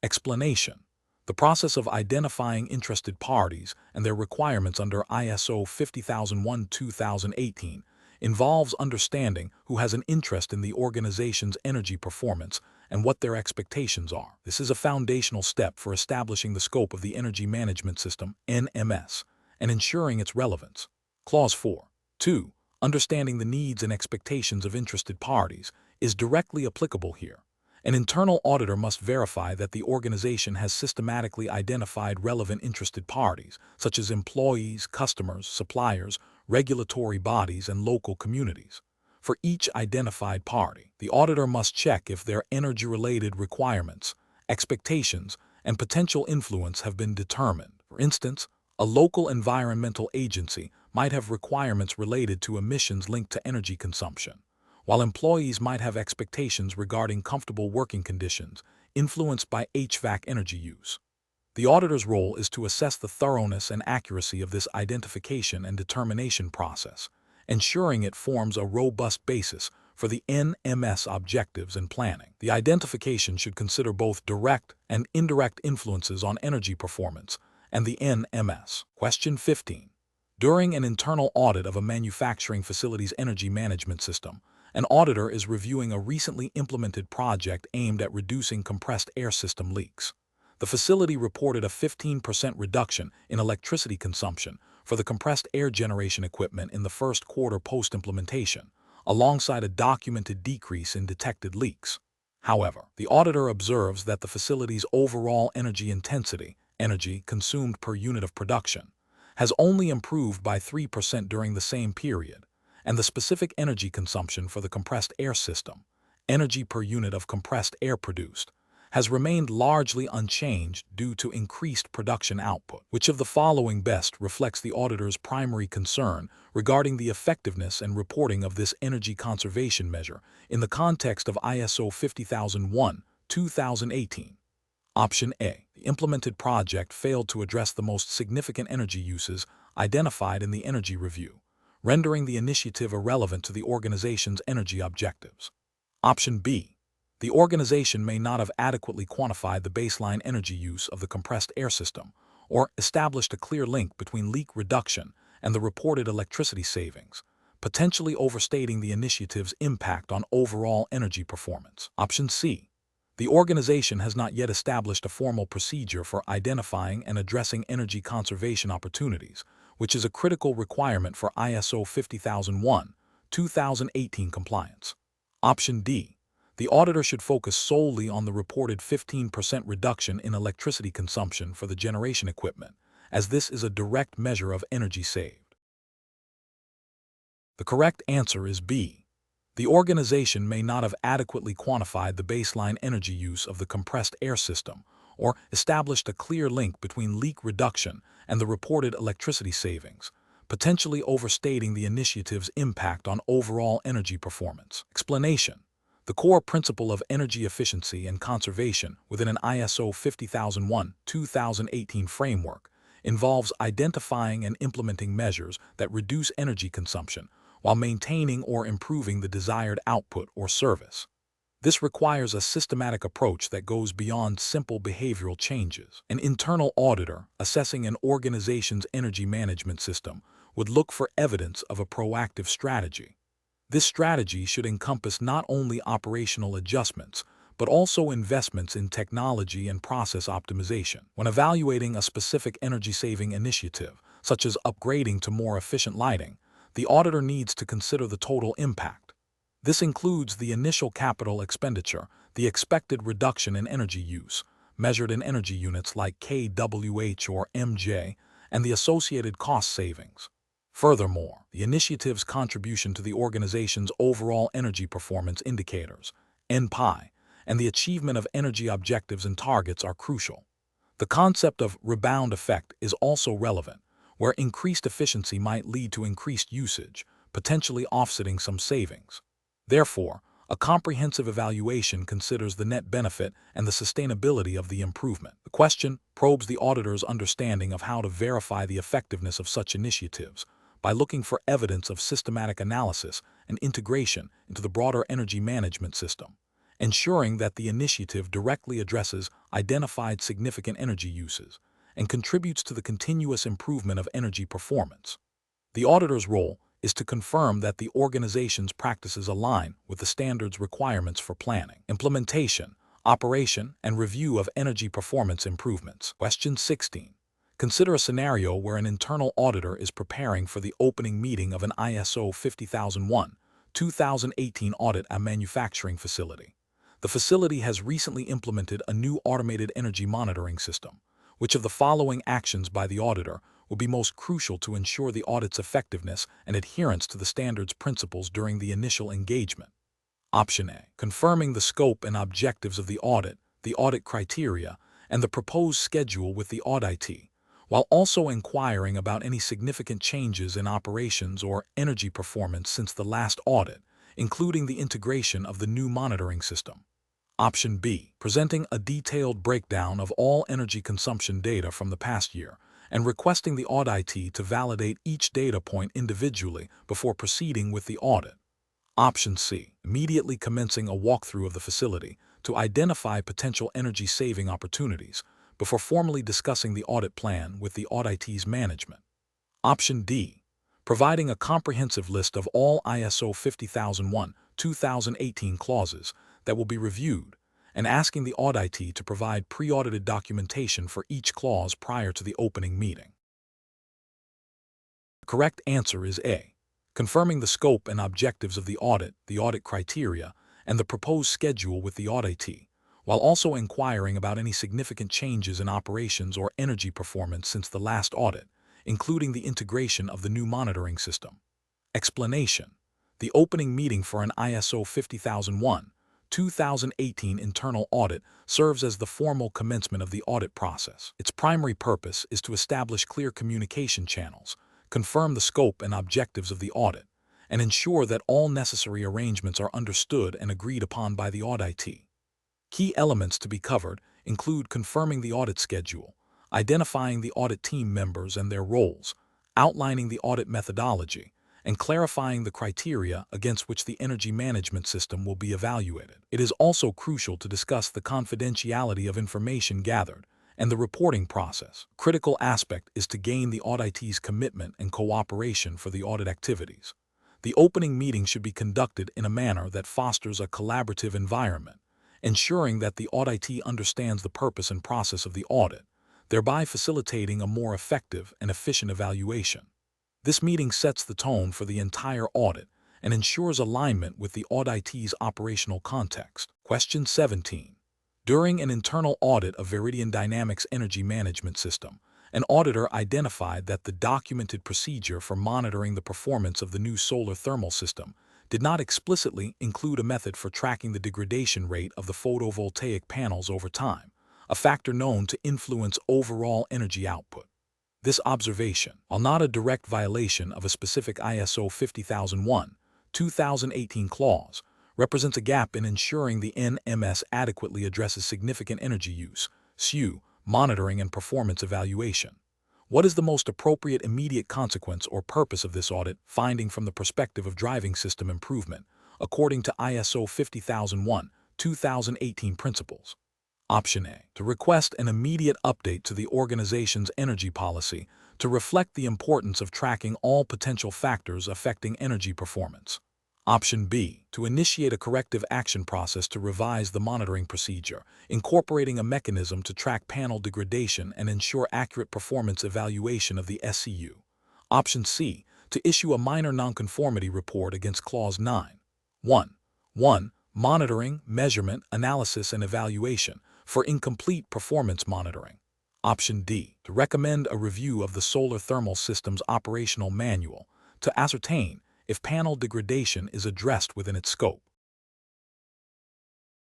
Explanation. The process of identifying interested parties and their requirements under ISO 50001/2018 involves understanding who has an interest in the organization's energy performance and what their expectations are. This is a foundational step for establishing the scope of the Energy Management System, NMS, and ensuring its relevance. Clause 4. 2. Understanding the needs and expectations of interested parties is directly applicable here. An internal auditor must verify that the organization has systematically identified relevant interested parties, such as employees, customers, suppliers, regulatory bodies, and local communities. For each identified party, the auditor must check if their energy-related requirements, expectations, and potential influence have been determined. For instance, a local environmental agency might have requirements related to emissions linked to energy consumption, while employees might have expectations regarding comfortable working conditions influenced by HVAC energy use. The auditor's role is to assess the thoroughness and accuracy of this identification and determination process, ensuring it forms a robust basis for the NMS objectives and planning. The identification should consider both direct and indirect influences on energy performance and the NMS. Question 15. During an internal audit of a manufacturing facility's energy management system, an auditor is reviewing a recently implemented project aimed at reducing compressed air system leaks. The facility reported a 15% reduction in electricity consumption for the compressed air generation equipment in the first quarter post-implementation, alongside a documented decrease in detected leaks. However, the auditor observes that the facility's overall energy intensity, energy consumed per unit of production, has only improved by 3% during the same period, and the specific energy consumption for the compressed air system, energy per unit of compressed air produced, has remained largely unchanged due to increased production output. Which of the following best reflects the auditor's primary concern regarding the effectiveness and reporting of this energy conservation measure in the context of ISO 50001-2018? Option A. The implemented project failed to address the most significant energy uses identified in the energy review, rendering the initiative irrelevant to the organization's energy objectives. Option B. The organization may not have adequately quantified the baseline energy use of the compressed air system or established a clear link between leak reduction and the reported electricity savings, potentially overstating the initiative's impact on overall energy performance. Option C. The organization has not yet established a formal procedure for identifying and addressing energy conservation opportunities, which is a critical requirement for ISO 50001-2018 compliance. Option D. The auditor should focus solely on the reported 15% reduction in electricity consumption for the generation equipment, as this is a direct measure of energy saved. The correct answer is B. The organization may not have adequately quantified the baseline energy use of the compressed air system or established a clear link between leak reduction and the reported electricity savings, potentially overstating the initiative's impact on overall energy performance. Explanation: the core principle of energy efficiency and conservation within an ISO 50001-2018 framework involves identifying and implementing measures that reduce energy consumption while maintaining or improving the desired output or service. This requires a systematic approach that goes beyond simple behavioral changes. An internal auditor assessing an organization's energy management system would look for evidence of a proactive strategy. This strategy should encompass not only operational adjustments, but also investments in technology and process optimization. When evaluating a specific energy-saving initiative, such as upgrading to more efficient lighting, the auditor needs to consider the total impact. This includes the initial capital expenditure, the expected reduction in energy use, measured in energy units like kWh or mJ, and the associated cost savings. Furthermore, the initiative's contribution to the organization's overall energy performance indicators, NPI, and the achievement of energy objectives and targets are crucial. The concept of rebound effect is also relevant, where increased efficiency might lead to increased usage, potentially offsetting some savings. Therefore, a comprehensive evaluation considers the net benefit and the sustainability of the improvement. The question probes the auditor's understanding of how to verify the effectiveness of such initiatives by looking for evidence of systematic analysis and integration into the broader energy management system, ensuring that the initiative directly addresses identified significant energy uses and contributes to the continuous improvement of energy performance. The auditor's role is to confirm that the organization's practices align with the standards requirements for planning, implementation, operation, and review of energy performance improvements. Question 16. Consider a scenario where an internal auditor is preparing for the opening meeting of an ISO 50001-2018 audit at a manufacturing facility. The facility has recently implemented a new automated energy monitoring system. Which of the following actions by the auditor will be most crucial to ensure the audit's effectiveness and adherence to the standards principles during the initial engagement? Option A. Confirming the scope and objectives of the audit criteria, and the proposed schedule with the auditee, while also inquiring about any significant changes in operations or energy performance since the last audit, including the integration of the new monitoring system. Option B. Presenting a detailed breakdown of all energy consumption data from the past year and requesting the auditee to validate each data point individually before proceeding with the audit. Option C. Immediately commencing a walkthrough of the facility to identify potential energy-saving opportunities before formally discussing the audit plan with the auditee's management. Option D. Providing a comprehensive list of all ISO 50001-2018 clauses that will be reviewed, and asking the auditee to provide pre-audited documentation for each clause prior to the opening meeting. The correct answer is A. Confirming the scope and objectives of the audit criteria, and the proposed schedule with the auditee, while also inquiring about any significant changes in operations or energy performance since the last audit, including the integration of the new monitoring system. Explanation: the opening meeting for an ISO 50001/2018 internal audit serves as the formal commencement of the audit process. Its primary purpose is to establish clear communication channels, confirm the scope and objectives of the audit, and ensure that all necessary arrangements are understood and agreed upon by the auditee. Key elements to be covered include confirming the audit schedule, identifying the audit team members and their roles, outlining the audit methodology, and clarifying the criteria against which the energy management system will be evaluated. It is also crucial to discuss the confidentiality of information gathered and the reporting process. A critical aspect is to gain the auditee's commitment and cooperation for the audit activities. The opening meeting should be conducted in a manner that fosters a collaborative environment, ensuring that the auditee understands the purpose and process of the audit, thereby facilitating a more effective and efficient evaluation. This meeting sets the tone for the entire audit and ensures alignment with the auditee's operational context. Question 17. During an internal audit of Veridian Dynamics Energy Management System, an auditor identified that the documented procedure for monitoring the performance of the new solar thermal system did not explicitly include a method for tracking the degradation rate of the photovoltaic panels over time, a factor known to influence overall energy output. This observation, while not a direct violation of a specific ISO 50001/2018 clause, represents a gap in ensuring the NMS adequately addresses significant energy use, SU, monitoring and performance evaluation. What is the most appropriate immediate consequence or purpose of this audit finding from the perspective of driving system improvement, according to ISO 50001/2018 principles? Option A. To request an immediate update to the organization's energy policy to reflect the importance of tracking all potential factors affecting energy performance. Option B. To initiate a corrective action process to revise the monitoring procedure, incorporating a mechanism to track panel degradation and ensure accurate performance evaluation of the SCU. Option C. To issue a minor nonconformity report against Clause 9. 1. Monitoring, measurement, analysis, and evaluation for incomplete performance monitoring. Option D. To recommend a review of the solar thermal system's operational manual to ascertain if panel degradation is addressed within its scope.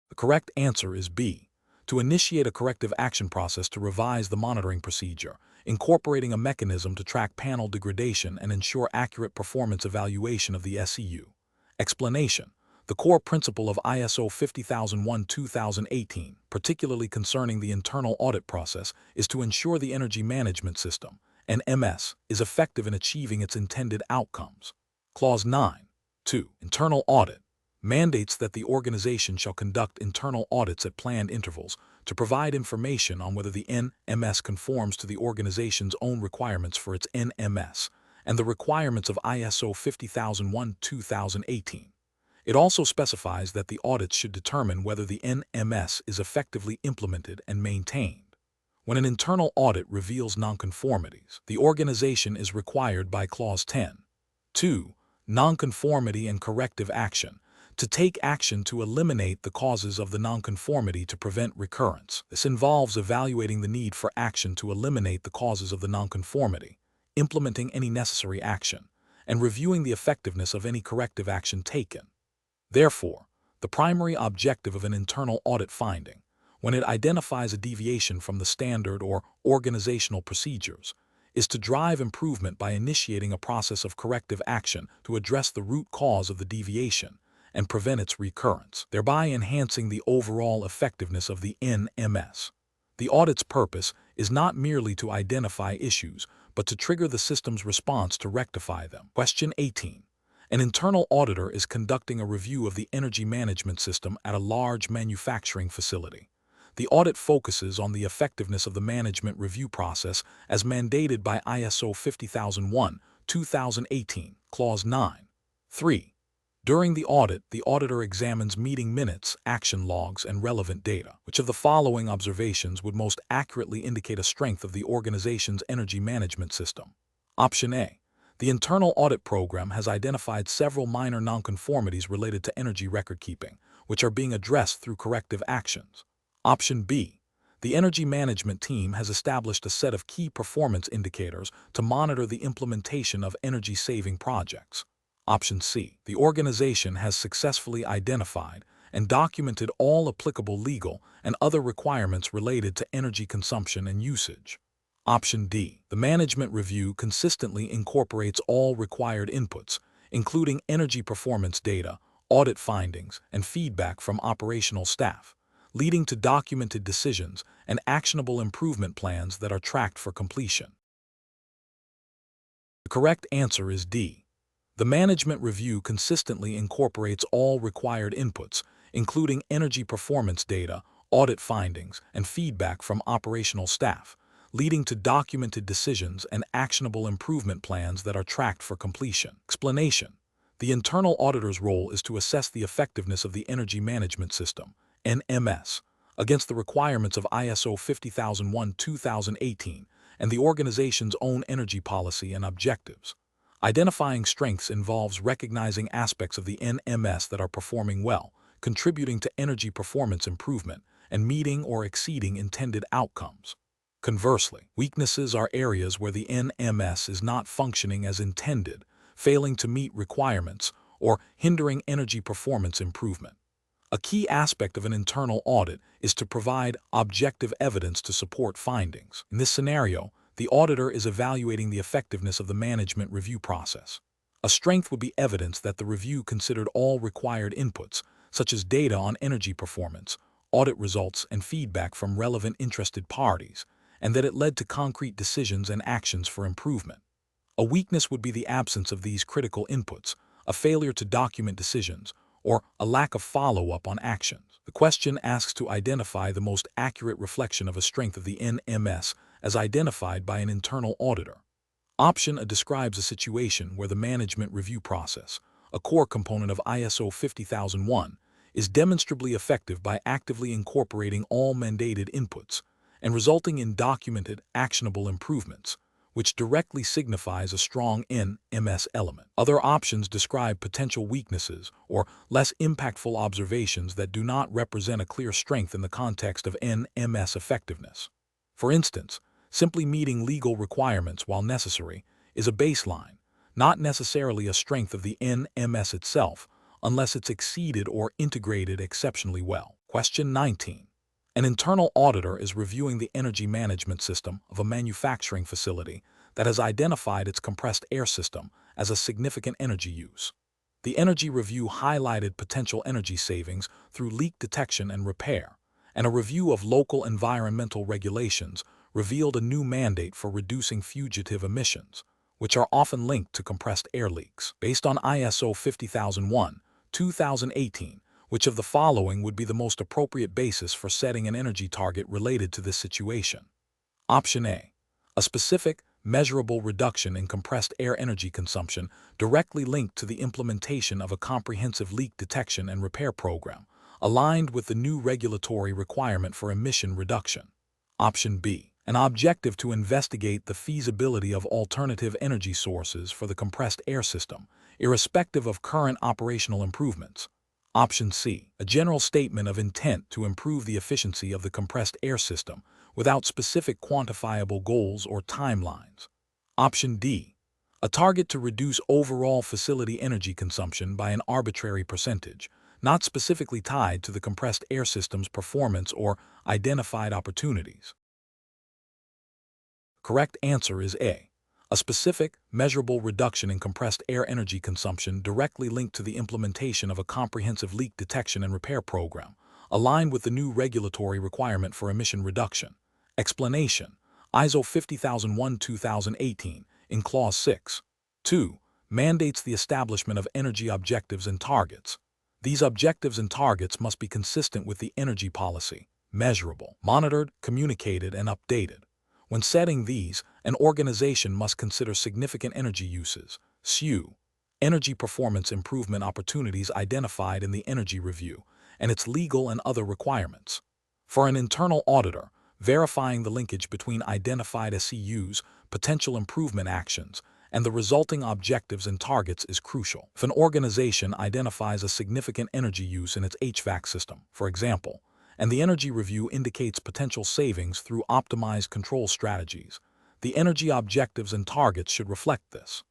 The correct answer is B. To initiate a corrective action process to revise the monitoring procedure, incorporating a mechanism to track panel degradation and ensure accurate performance evaluation of the SCU. Explanation: the core principle of ISO 50001/2018, particularly concerning the internal audit process, is to ensure the energy management system, NMS, is effective in achieving its intended outcomes. Clause 9.2. Internal audit mandates that the organization shall conduct internal audits at planned intervals to provide information on whether the NMS conforms to the organization's own requirements for its NMS and the requirements of ISO 50001/2018. It also specifies that the audits should determine whether the NMS is effectively implemented and maintained. When an internal audit reveals nonconformities, the organization is required by Clause 10.2, nonconformity and corrective action, to take action to eliminate the causes of the nonconformity to prevent recurrence. This involves evaluating the need for action to eliminate the causes of the nonconformity, implementing any necessary action, and reviewing the effectiveness of any corrective action taken. Therefore, the primary objective of an internal audit finding, when it identifies a deviation from the standard or organizational procedures, is to drive improvement by initiating a process of corrective action to address the root cause of the deviation and prevent its recurrence, thereby enhancing the overall effectiveness of the NMS. The audit's purpose is not merely to identify issues, but to trigger the system's response to rectify them. Question 18. An internal auditor is conducting a review of the energy management system at a large manufacturing facility. The audit focuses on the effectiveness of the management review process as mandated by ISO 50001/2018, Clause 9.3. During the audit, the auditor examines meeting minutes, action logs, and relevant data. Which of the following observations would most accurately indicate a strength of the organization's energy management system? Option A. The internal audit program has identified several minor nonconformities related to energy record keeping, which are being addressed through corrective actions. Option B. The energy management team has established a set of key performance indicators to monitor the implementation of energy-saving projects. Option C. The organization has successfully identified and documented all applicable legal and other requirements related to energy consumption and usage. Option D. The management review consistently incorporates all required inputs, including energy performance data, audit findings, and feedback from operational staff, leading to documented decisions and actionable improvement plans that are tracked for completion. The correct answer is D. The management review consistently incorporates all required inputs, including energy performance data, audit findings, and feedback from operational staff, leading to documented decisions and actionable improvement plans that are tracked for completion. Explanation. The internal auditor's role is to assess the effectiveness of the Energy Management System, NMS, against the requirements of ISO 50001-2018 and the organization's own energy policy and objectives. Identifying strengths involves recognizing aspects of the NMS that are performing well, contributing to energy performance improvement, and meeting or exceeding intended outcomes. Conversely, weaknesses are areas where the NMS is not functioning as intended, failing to meet requirements, or hindering energy performance improvement. A key aspect of an internal audit is to provide objective evidence to support findings. In this scenario, the auditor is evaluating the effectiveness of the management review process. A strength would be evidence that the review considered all required inputs, such as data on energy performance, audit results, and feedback from relevant interested parties, and that it led to concrete decisions and actions for improvement. A weakness would be the absence of these critical inputs, a failure to document decisions, or a lack of follow-up on actions. The question asks to identify the most accurate reflection of a strength of the NMS as identified by an internal auditor. Option A describes a situation where the management review process, a core component of ISO 50001, is demonstrably effective by actively incorporating all mandated inputs and resulting in documented, actionable improvements, which directly signifies a strong NMS element. Other options describe potential weaknesses or less impactful observations that do not represent a clear strength in the context of NMS effectiveness. For instance, simply meeting legal requirements while necessary is a baseline, not necessarily a strength of the NMS itself, unless it's exceeded or integrated exceptionally well. Question 19. An internal auditor is reviewing the energy management system of a manufacturing facility that has identified its compressed air system as a significant energy use. The energy review highlighted potential energy savings through leak detection and repair, and a review of local environmental regulations revealed a new mandate for reducing fugitive emissions, which are often linked to compressed air leaks. Based on ISO 50001-2018, which of the following would be the most appropriate basis for setting an energy target related to this situation? Option A. A specific, measurable reduction in compressed air energy consumption directly linked to the implementation of a comprehensive leak detection and repair program, aligned with the new regulatory requirement for emission reduction. Option B. An objective to investigate the feasibility of alternative energy sources for the compressed air system, irrespective of current operational improvements. Option C. A general statement of intent to improve the efficiency of the compressed air system without specific quantifiable goals or timelines. Option D. A target to reduce overall facility energy consumption by an arbitrary percentage, not specifically tied to the compressed air system's performance or identified opportunities. Correct answer is A. A specific, measurable reduction in compressed air energy consumption directly linked to the implementation of a comprehensive leak detection and repair program, aligned with the new regulatory requirement for emission reduction. Explanation. ISO 50001-2018, in Clause 6. 2. Mandates the establishment of energy objectives and targets. These objectives and targets must be consistent with the energy policy, measurable, monitored, communicated, and updated. When setting these, an organization must consider significant energy uses, SU, energy performance improvement opportunities identified in the energy review, and its legal and other requirements. For an internal auditor, verifying the linkage between identified SEUs, potential improvement actions, and the resulting objectives and targets is crucial. If an organization identifies a significant energy use in its HVAC system, for example, and the energy review indicates potential savings through optimized control strategies, the energy objectives and targets should reflect this.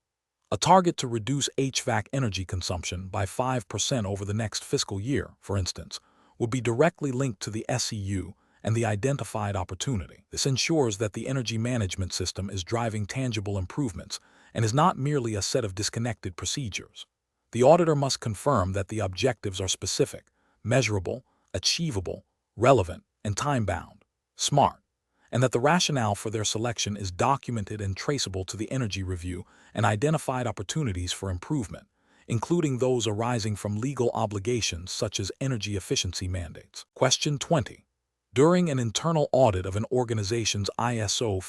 A target to reduce HVAC energy consumption by 5% over the next fiscal year, for instance, would be directly linked to the SEU and the identified opportunity. This ensures that the energy management system is driving tangible improvements and is not merely a set of disconnected procedures. The auditor must confirm that the objectives are specific, measurable, achievable, relevant, and time-bound, SMART, and that the rationale for their selection is documented and traceable to the energy review and identified opportunities for improvement, including those arising from legal obligations such as energy efficiency mandates. Question 20. During an internal audit of an organization's ISO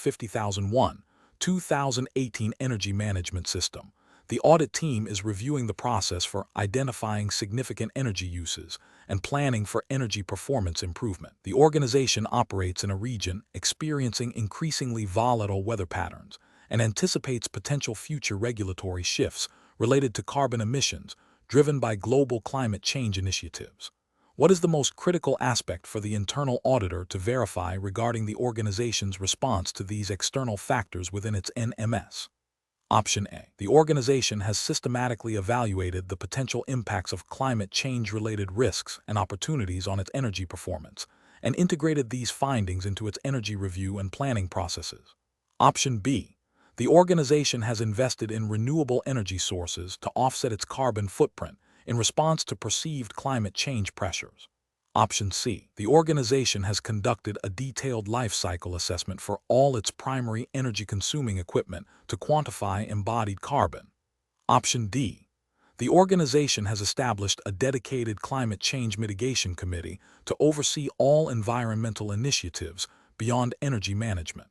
50001-2018 energy management system, the audit team is reviewing the process for identifying significant energy uses and planning for energy performance improvement. The organization operates in a region experiencing increasingly volatile weather patterns and anticipates potential future regulatory shifts related to carbon emissions driven by global climate change initiatives. What is the most critical aspect for the internal auditor to verify regarding the organization's response to these external factors within its NMS? Option A. The organization has systematically evaluated the potential impacts of climate change-related risks and opportunities on its energy performance and integrated these findings into its energy review and planning processes. Option B. The organization has invested in renewable energy sources to offset its carbon footprint in response to perceived climate change pressures. Option C. The organization has conducted a detailed life cycle assessment for all its primary energy-consuming equipment to quantify embodied carbon. Option D. The organization has established a dedicated climate change mitigation committee to oversee all environmental initiatives beyond energy management.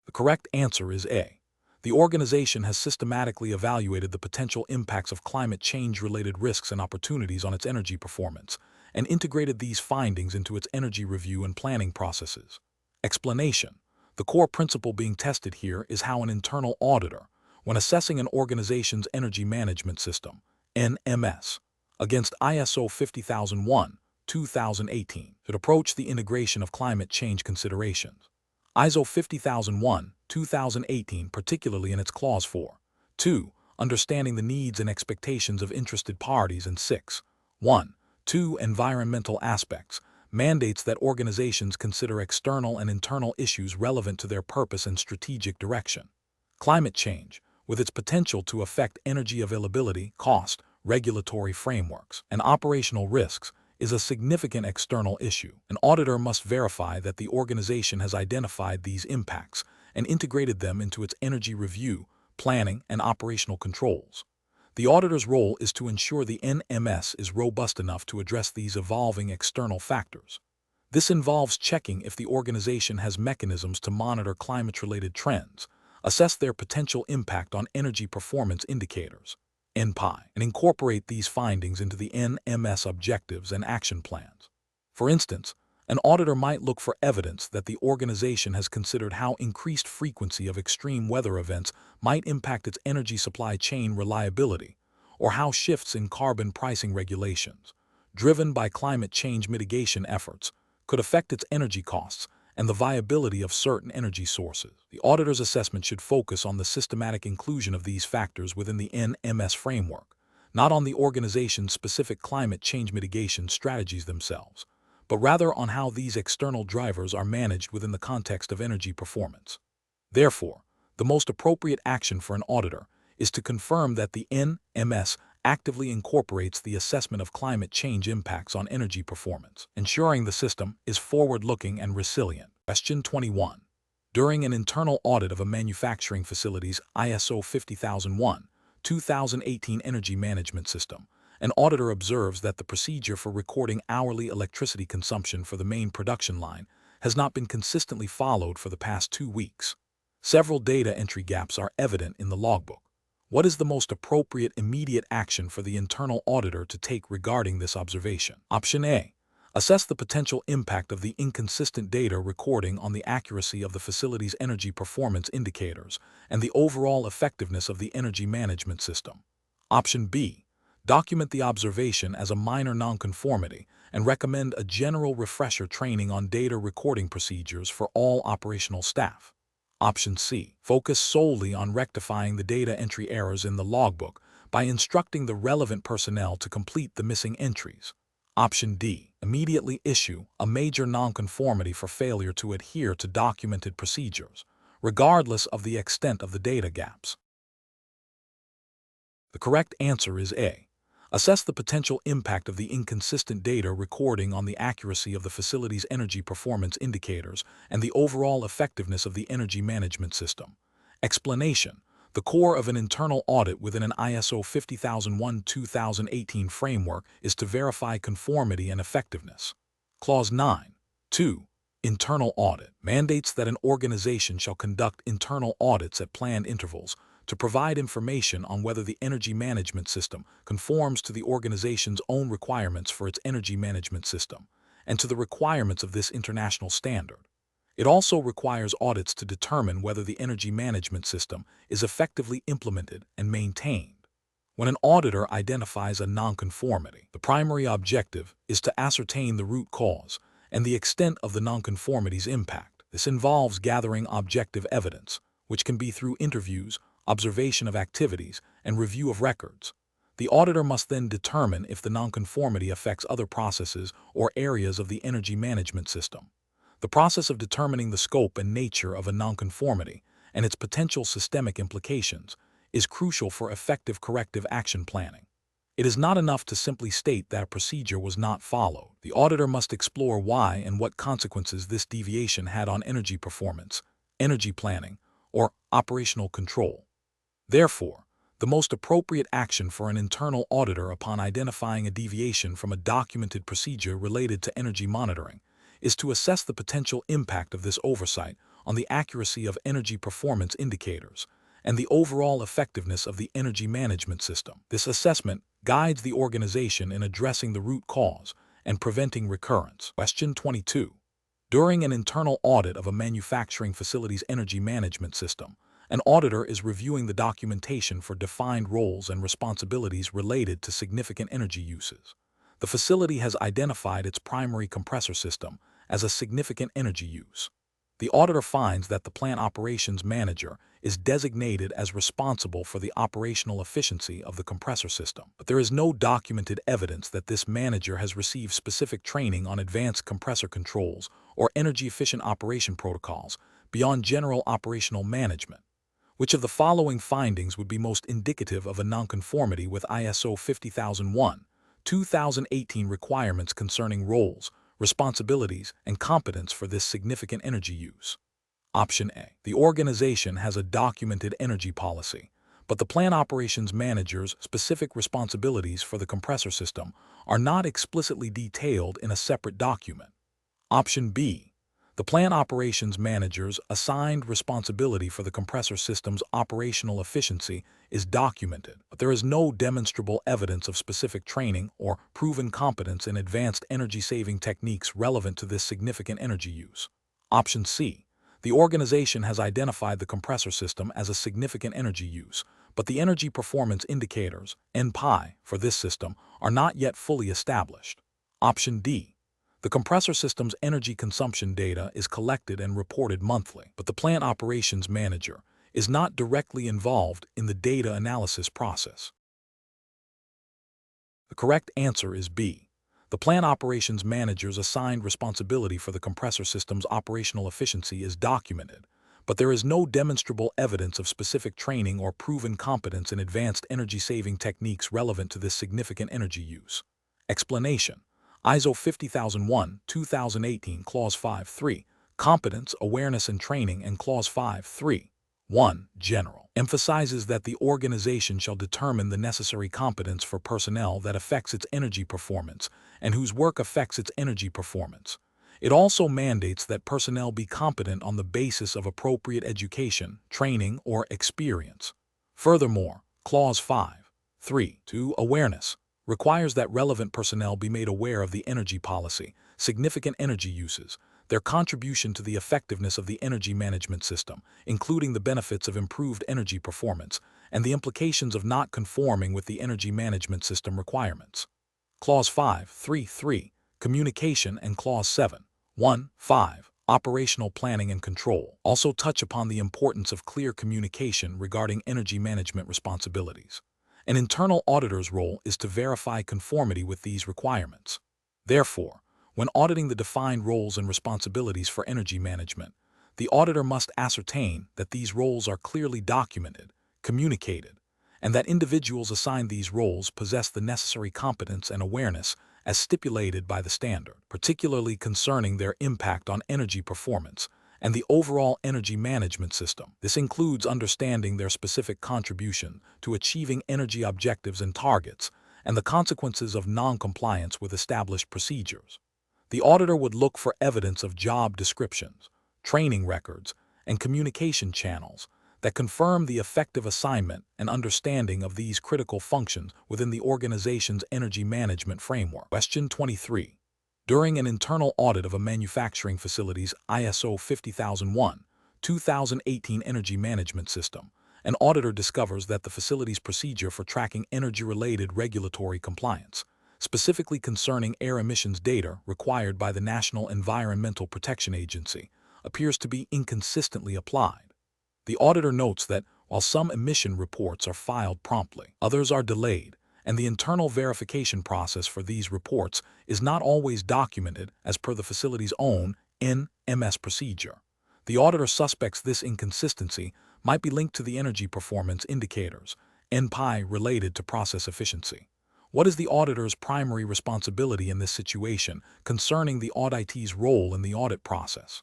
The correct answer is A. The organization has systematically evaluated the potential impacts of climate change-related risks and opportunities on its energy performance and integrated these findings into its energy review and planning processes. Explanation: the core principle being tested here is how an internal auditor, when assessing an organization's energy management system, NMS, against ISO 50001-2018, should approach the integration of climate change considerations. ISO 50001-2018, particularly in its Clause 4. 2. Understanding the needs and expectations of interested parties, and 6. 1. 2. Environmental aspects, mandates that organizations consider external and internal issues relevant to their purpose and strategic direction. Climate change, with its potential to affect energy availability, cost, regulatory frameworks, and operational risks, is a significant external issue. An auditor must verify that the organization has identified these impacts and integrated them into its energy review, planning, and operational controls. The auditor's role is to ensure the NMS is robust enough to address these evolving external factors. This involves checking if the organization has mechanisms to monitor climate-related trends, assess their potential impact on energy performance indicators, NPI, and incorporate these findings into the NMS objectives and action plans. For instance, an auditor might look for evidence that the organization has considered how increased frequency of extreme weather events might impact its energy supply chain reliability, or how shifts in carbon pricing regulations, driven by climate change mitigation efforts, could affect its energy costs and the viability of certain energy sources. The auditor's assessment should focus on the systematic inclusion of these factors within the NMS framework, not on the organization's specific climate change mitigation strategies themselves, but rather on how these external drivers are managed within the context of energy performance. Therefore, the most appropriate action for an auditor is to confirm that the NMS actively incorporates the assessment of climate change impacts on energy performance, ensuring the system is forward-looking and resilient. Question 21. During an internal audit of a manufacturing facility's ISO 50001-2018 energy management system, an auditor observes that the procedure for recording hourly electricity consumption for the main production line has not been consistently followed for the past 2 weeks. Several data entry gaps are evident in the logbook. What is the most appropriate immediate action for the internal auditor to take regarding this observation? Option A. Assess the potential impact of the inconsistent data recording on the accuracy of the facility's energy performance indicators and the overall effectiveness of the energy management system. Option B. Document the observation as a minor nonconformity and recommend a general refresher training on data recording procedures for all operational staff. Option C. Focus solely on rectifying the data entry errors in the logbook by instructing the relevant personnel to complete the missing entries. Option D. Immediately issue a major nonconformity for failure to adhere to documented procedures, regardless of the extent of the data gaps. The correct answer is A. Assess the potential impact of the inconsistent data recording on the accuracy of the facility's energy performance indicators and the overall effectiveness of the energy management system. Explanation. The core of an internal audit within an ISO 50001-2018 framework is to verify conformity and effectiveness. Clause 9.2. Internal audit mandates that an organization shall conduct internal audits at planned intervals to provide information on whether the energy management system conforms to the organization's own requirements for its energy management system and to the requirements of this international standard. It also requires audits to determine whether the energy management system is effectively implemented and maintained. When an auditor identifies a nonconformity, the primary objective is to ascertain the root cause and the extent of the nonconformity's impact. This involves gathering objective evidence, which can be through interviews, observation of activities, and review of records. The auditor must then determine if the nonconformity affects other processes or areas of the energy management system. The process of determining the scope and nature of a nonconformity and its potential systemic implications is crucial for effective corrective action planning. It is not enough to simply state that a procedure was not followed. The auditor must explore why and what consequences this deviation had on energy performance, energy planning, or operational control. Therefore, the most appropriate action for an internal auditor upon identifying a deviation from a documented procedure related to energy monitoring is to assess the potential impact of this oversight on the accuracy of energy performance indicators and the overall effectiveness of the energy management system. This assessment guides the organization in addressing the root cause and preventing recurrence. Question 22. During an internal audit of a manufacturing facility's energy management system, an auditor is reviewing the documentation for defined roles and responsibilities related to significant energy uses. The facility has identified its primary compressor system as a significant energy use. The auditor finds that the plant operations manager is designated as responsible for the operational efficiency of the compressor system, but there is no documented evidence that this manager has received specific training on advanced compressor controls or energy-efficient operation protocols beyond general operational management. Which of the following findings would be most indicative of a nonconformity with ISO 50001-2018 requirements concerning roles, responsibilities, and competence for this significant energy use? Option A. The organization has a documented energy policy, but the plant operations manager's specific responsibilities for the compressor system are not explicitly detailed in a separate document. Option B. The plant operations manager's assigned responsibility for the compressor system's operational efficiency is documented, but there is no demonstrable evidence of specific training or proven competence in advanced energy-saving techniques relevant to this significant energy use. Option C. The organization has identified the compressor system as a significant energy use, but the energy performance indicators, NPI, for this system are not yet fully established. Option D. The compressor system's energy consumption data is collected and reported monthly, but the plant operations manager is not directly involved in the data analysis process. The correct answer is B. The plant operations manager's assigned responsibility for the compressor system's operational efficiency is documented, but there is no demonstrable evidence of specific training or proven competence in advanced energy-saving techniques relevant to this significant energy use. Explanation. ISO 50001-2018 Clause 5.3, Competence, Awareness, and Training, and Clause 5.3.1, General, emphasizes that the organization shall determine the necessary competence for personnel that affects its energy performance and whose work affects its energy performance. It also mandates that personnel be competent on the basis of appropriate education, training, or experience. Furthermore, Clause 5.3.2, Awareness, requires that relevant personnel be made aware of the energy policy, significant energy uses, their contribution to the effectiveness of the energy management system, including the benefits of improved energy performance, and the implications of not conforming with the energy management system requirements. Clause 5.3.3, Communication, and Clause 7.1.5, operational planning and control also touch upon the importance of clear communication regarding energy management responsibilities. An internal auditor's role is to verify conformity with these requirements. Therefore, when auditing the defined roles and responsibilities for energy management, the auditor must ascertain that these roles are clearly documented, communicated, and that individuals assigned these roles possess the necessary competence and awareness as stipulated by the standard, particularly concerning their impact on energy performance and the overall energy management system. This includes understanding their specific contribution to achieving energy objectives and targets and the consequences of non-compliance with established procedures. The auditor would look for evidence of job descriptions, training records, and communication channels that confirm the effective assignment and understanding of these critical functions within the organization's energy management framework. Question 23. During an internal audit of a manufacturing facility's ISO 50001-2018 energy management system, an auditor discovers that the facility's procedure for tracking energy-related regulatory compliance, specifically concerning air emissions data required by the National Environmental Protection Agency, appears to be inconsistently applied. The auditor notes that while some emission reports are filed promptly, others are delayed, and the internal verification process for these reports is not always documented as per the facility's own NMS procedure. The auditor suspects this inconsistency might be linked to the energy performance indicators, NPI, related to process efficiency. What is the auditor's primary responsibility in this situation concerning the auditee's role in the audit process?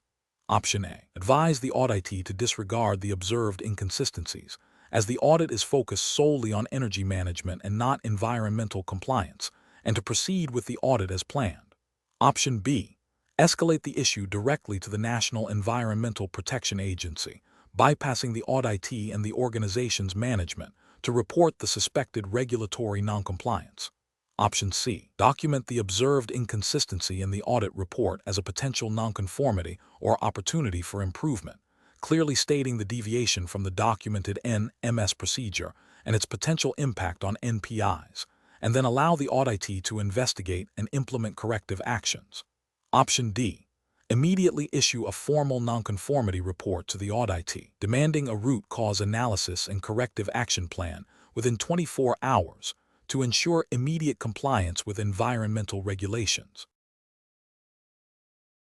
Option A. Advise the auditee to disregard the observed inconsistencies, as the audit is focused solely on energy management and not environmental compliance, and to proceed with the audit as planned. Option B. Escalate the issue directly to the National Environmental Protection Agency, bypassing the auditee and the organization's management to report the suspected regulatory noncompliance. Option C. Document the observed inconsistency in the audit report as a potential nonconformity or opportunity for improvement, clearly stating the deviation from the documented NMS procedure and its potential impact on NPIs, and then allow the auditee to investigate and implement corrective actions. Option D. Immediately issue a formal nonconformity report to the auditee, demanding a root cause analysis and corrective action plan within 24 hours, to ensure immediate compliance with environmental regulations.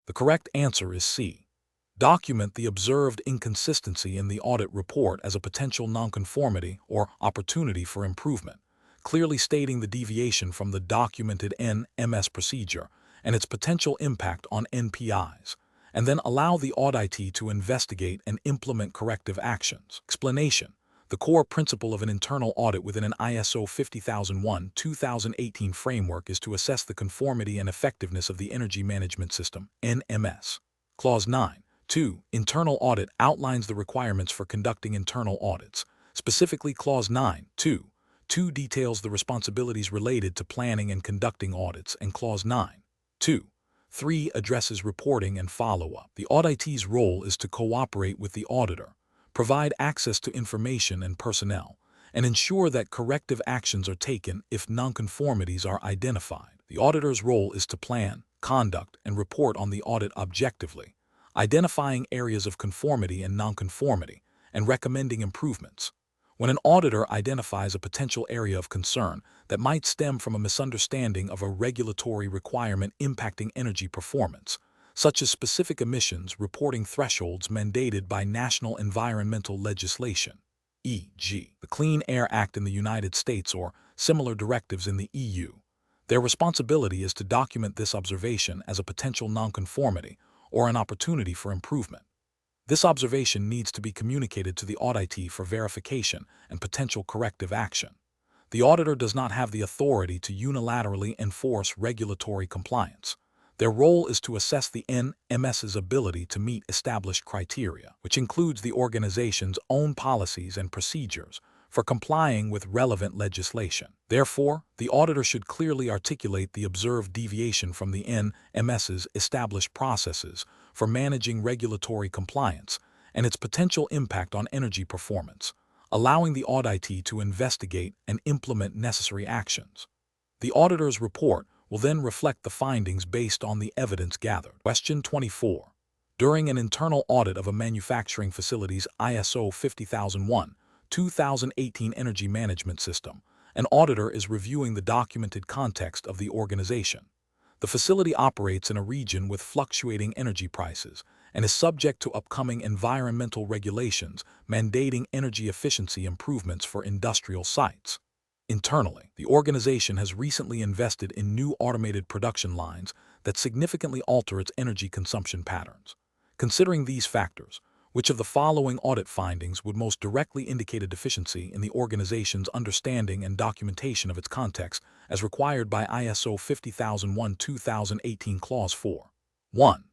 The correct answer is C. Document the observed inconsistency in the audit report as a potential nonconformity or opportunity for improvement, clearly stating the deviation from the documented NMS procedure and its potential impact on NPIs, and then allow the auditee to investigate and implement corrective actions. Explanation. The core principle of an internal audit within an ISO 50001-2018 framework is to assess the conformity and effectiveness of the Energy Management System, NMS. Clause 9.2. Internal audit outlines the requirements for conducting internal audits. Specifically, Clause 9.2 details the responsibilities related to planning and conducting audits, and Clause 9.2.3 addresses reporting and follow-up. The auditee's role is to cooperate with the auditor, provide access to information and personnel, and ensure that corrective actions are taken if nonconformities are identified. The auditor's role is to plan, conduct, and report on the audit objectively, identifying areas of conformity and nonconformity, and recommending improvements. When an auditor identifies a potential area of concern that might stem from a misunderstanding of a regulatory requirement impacting energy performance, such as specific emissions reporting thresholds mandated by national environmental legislation, e.g., the Clean Air Act in the United States or similar directives in the EU, their responsibility is to document this observation as a potential nonconformity or an opportunity for improvement. This observation needs to be communicated to the auditee for verification and potential corrective action. The auditor does not have the authority to unilaterally enforce regulatory compliance. Their role is to assess the NMS's ability to meet established criteria, which includes the organization's own policies and procedures for complying with relevant legislation. Therefore, the auditor should clearly articulate the observed deviation from the NMS's established processes for managing regulatory compliance and its potential impact on energy performance, allowing the auditee to investigate and implement necessary actions. The auditor's report will then reflect the findings based on the evidence gathered. Question 24. During an internal audit of a manufacturing facility's ISO 50001-2018 energy management system, an auditor is reviewing the documented context of the organization. The facility operates in a region with fluctuating energy prices and is subject to upcoming environmental regulations mandating energy efficiency improvements for industrial sites. Internally, the organization has recently invested in new automated production lines that significantly alter its energy consumption patterns. Considering these factors, which of the following audit findings would most directly indicate a deficiency in the organization's understanding and documentation of its context as required by ISO 50001-2018 Clause 4? 1.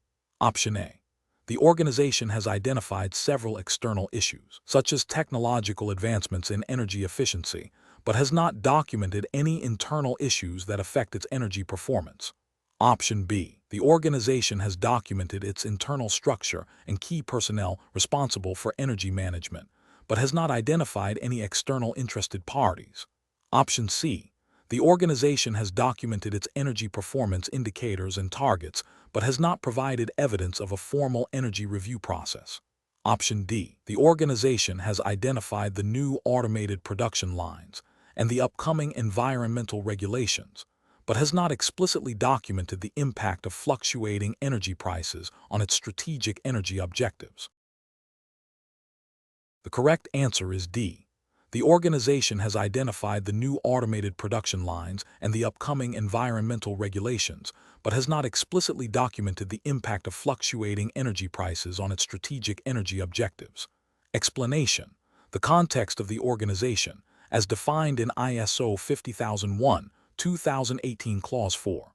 Option A. The organization has identified several external issues, such as technological advancements in energy efficiency, but has not documented any internal issues that affect its energy performance. Option B. The organization has documented its internal structure and key personnel responsible for energy management, but has not identified any external interested parties. Option C. The organization has documented its energy performance indicators and targets, but has not provided evidence of a formal energy review process. Option D. The organization has identified the new automated production lines and the upcoming environmental regulations, but has not explicitly documented the impact of fluctuating energy prices on its strategic energy objectives. The correct answer is D. The organization has identified the new automated production lines and the upcoming environmental regulations, but has not explicitly documented the impact of fluctuating energy prices on its strategic energy objectives. Explanation: the context of the organization, as defined in ISO 50001-2018 Clause 4.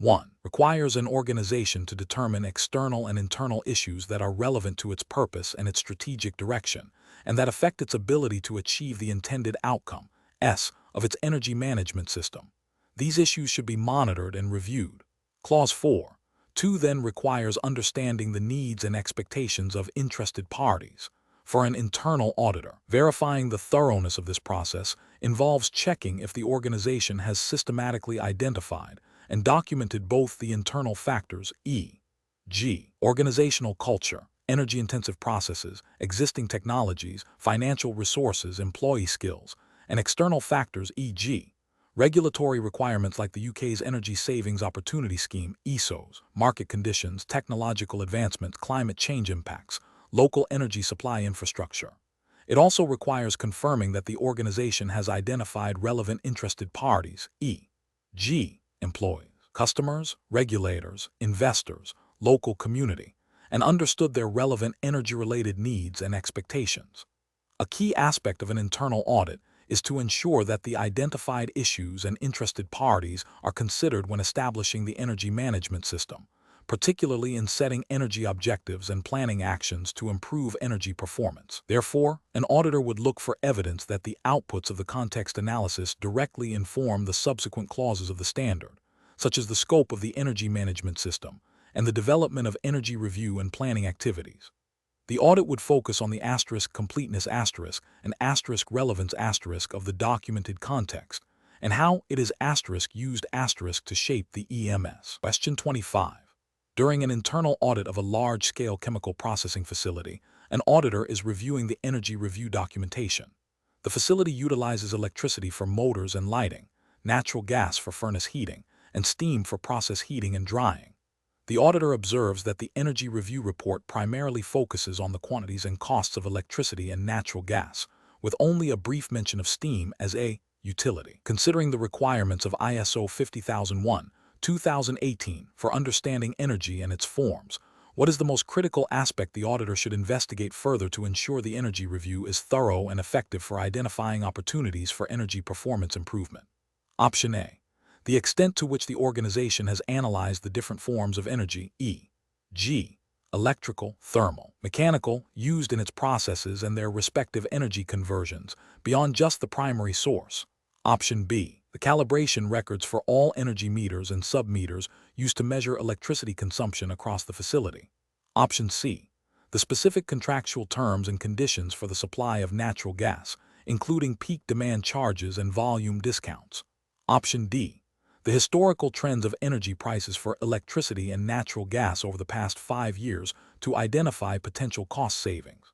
1. Requires an organization to determine external and internal issues that are relevant to its purpose and its strategic direction, and that affect its ability to achieve the intended outcome, of its energy management system. These issues should be monitored and reviewed. Clause 4. 2. Then requires understanding the needs and expectations of interested parties. For an internal auditor, verifying the thoroughness of this process involves checking if the organization has systematically identified and documented both the internal factors, e.g., organizational culture, energy-intensive processes, existing technologies, financial resources, employee skills, and external factors, e.g., regulatory requirements like the UK's Energy Savings Opportunity Scheme, ESOs, market conditions, technological advancements, climate change impacts, local energy supply infrastructure. It also requires confirming that the organization has identified relevant interested parties, e.g., employees, customers, regulators, investors, local community, and understood their relevant energy-related needs and expectations. A key aspect of an internal audit is to ensure that the identified issues and interested parties are considered when establishing the energy management system, particularly in setting energy objectives and planning actions to improve energy performance. Therefore, an auditor would look for evidence that the outputs of the context analysis directly inform the subsequent clauses of the standard, such as the scope of the energy management system and the development of energy review and planning activities. The audit would focus on the completeness and relevance of the documented context, and how it is used to shape the EMS. Question 25. During an internal audit of a large-scale chemical processing facility, an auditor is reviewing the energy review documentation. The facility utilizes electricity for motors and lighting, natural gas for furnace heating, and steam for process heating and drying. The auditor observes that the energy review report primarily focuses on the quantities and costs of electricity and natural gas, with only a brief mention of steam as a utility. Considering the requirements of ISO 50001-2018 for understanding energy and its forms, what is the most critical aspect the auditor should investigate further to ensure the energy review is thorough and effective for identifying opportunities for energy performance improvement? Option A. The extent to which the organization has analyzed the different forms of energy, e.g., electrical, thermal, mechanical, used in its processes and their respective energy conversions, beyond just the primary source. Option B. The calibration records for all energy meters and sub-meters used to measure electricity consumption across the facility. Option C. The specific contractual terms and conditions for the supply of natural gas, including peak demand charges and volume discounts. Option D. the historical trends of energy prices for electricity and natural gas over the past 5 years to identify potential cost savings.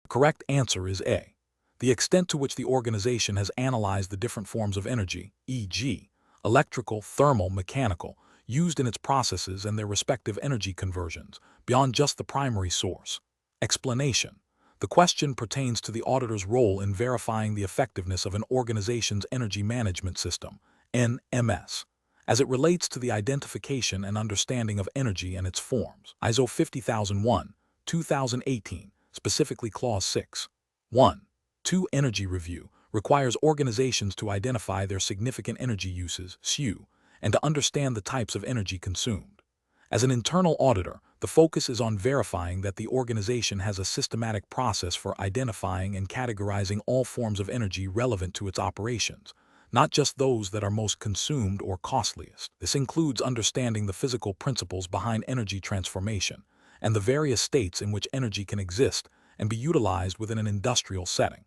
The correct answer is A. The extent to which the organization has analyzed the different forms of energy, e.g., electrical, thermal, mechanical, used in its processes and their respective energy conversions, beyond just the primary source. Explanation. The question pertains to the auditor's role in verifying the effectiveness of an organization's energy management system, NMS, as it relates to the identification and understanding of energy and its forms. ISO 50001, 2018, specifically Clause 6. 1. 2. Energy review requires organizations to identify their significant energy uses, SU, and to understand the types of energy consumed. As an internal auditor, the focus is on verifying that the organization has a systematic process for identifying and categorizing all forms of energy relevant to its operations, not just those that are most consumed or costliest. This includes understanding the physical principles behind energy transformation and the various states in which energy can exist and be utilized within an industrial setting.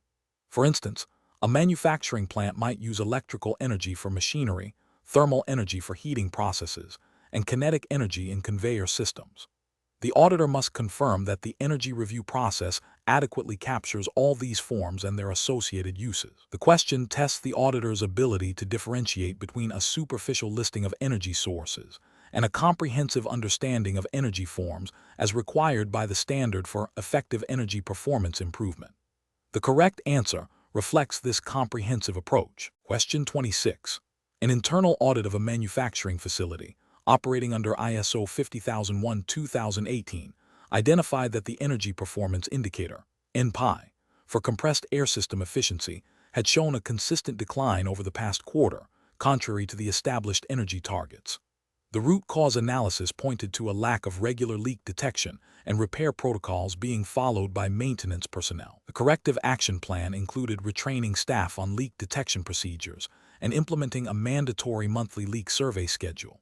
For instance, a manufacturing plant might use electrical energy for machinery, thermal energy for heating processes, and kinetic energy in conveyor systems. The auditor must confirm that the energy review process adequately captures all these forms and their associated uses. The question tests the auditor's ability to differentiate between a superficial listing of energy sources and a comprehensive understanding of energy forms as required by the standard for effective energy performance improvement. The correct answer reflects this comprehensive approach. Question 26. An internal audit of a manufacturing facility operating under ISO 50001-2018 identified that the energy performance indicator, NPI, for compressed air system efficiency had shown a consistent decline over the past quarter, contrary to the established energy targets. The root cause analysis pointed to a lack of regular leak detection and repair protocols being followed by maintenance personnel. The corrective action plan included retraining staff on leak detection procedures and implementing a mandatory monthly leak survey schedule.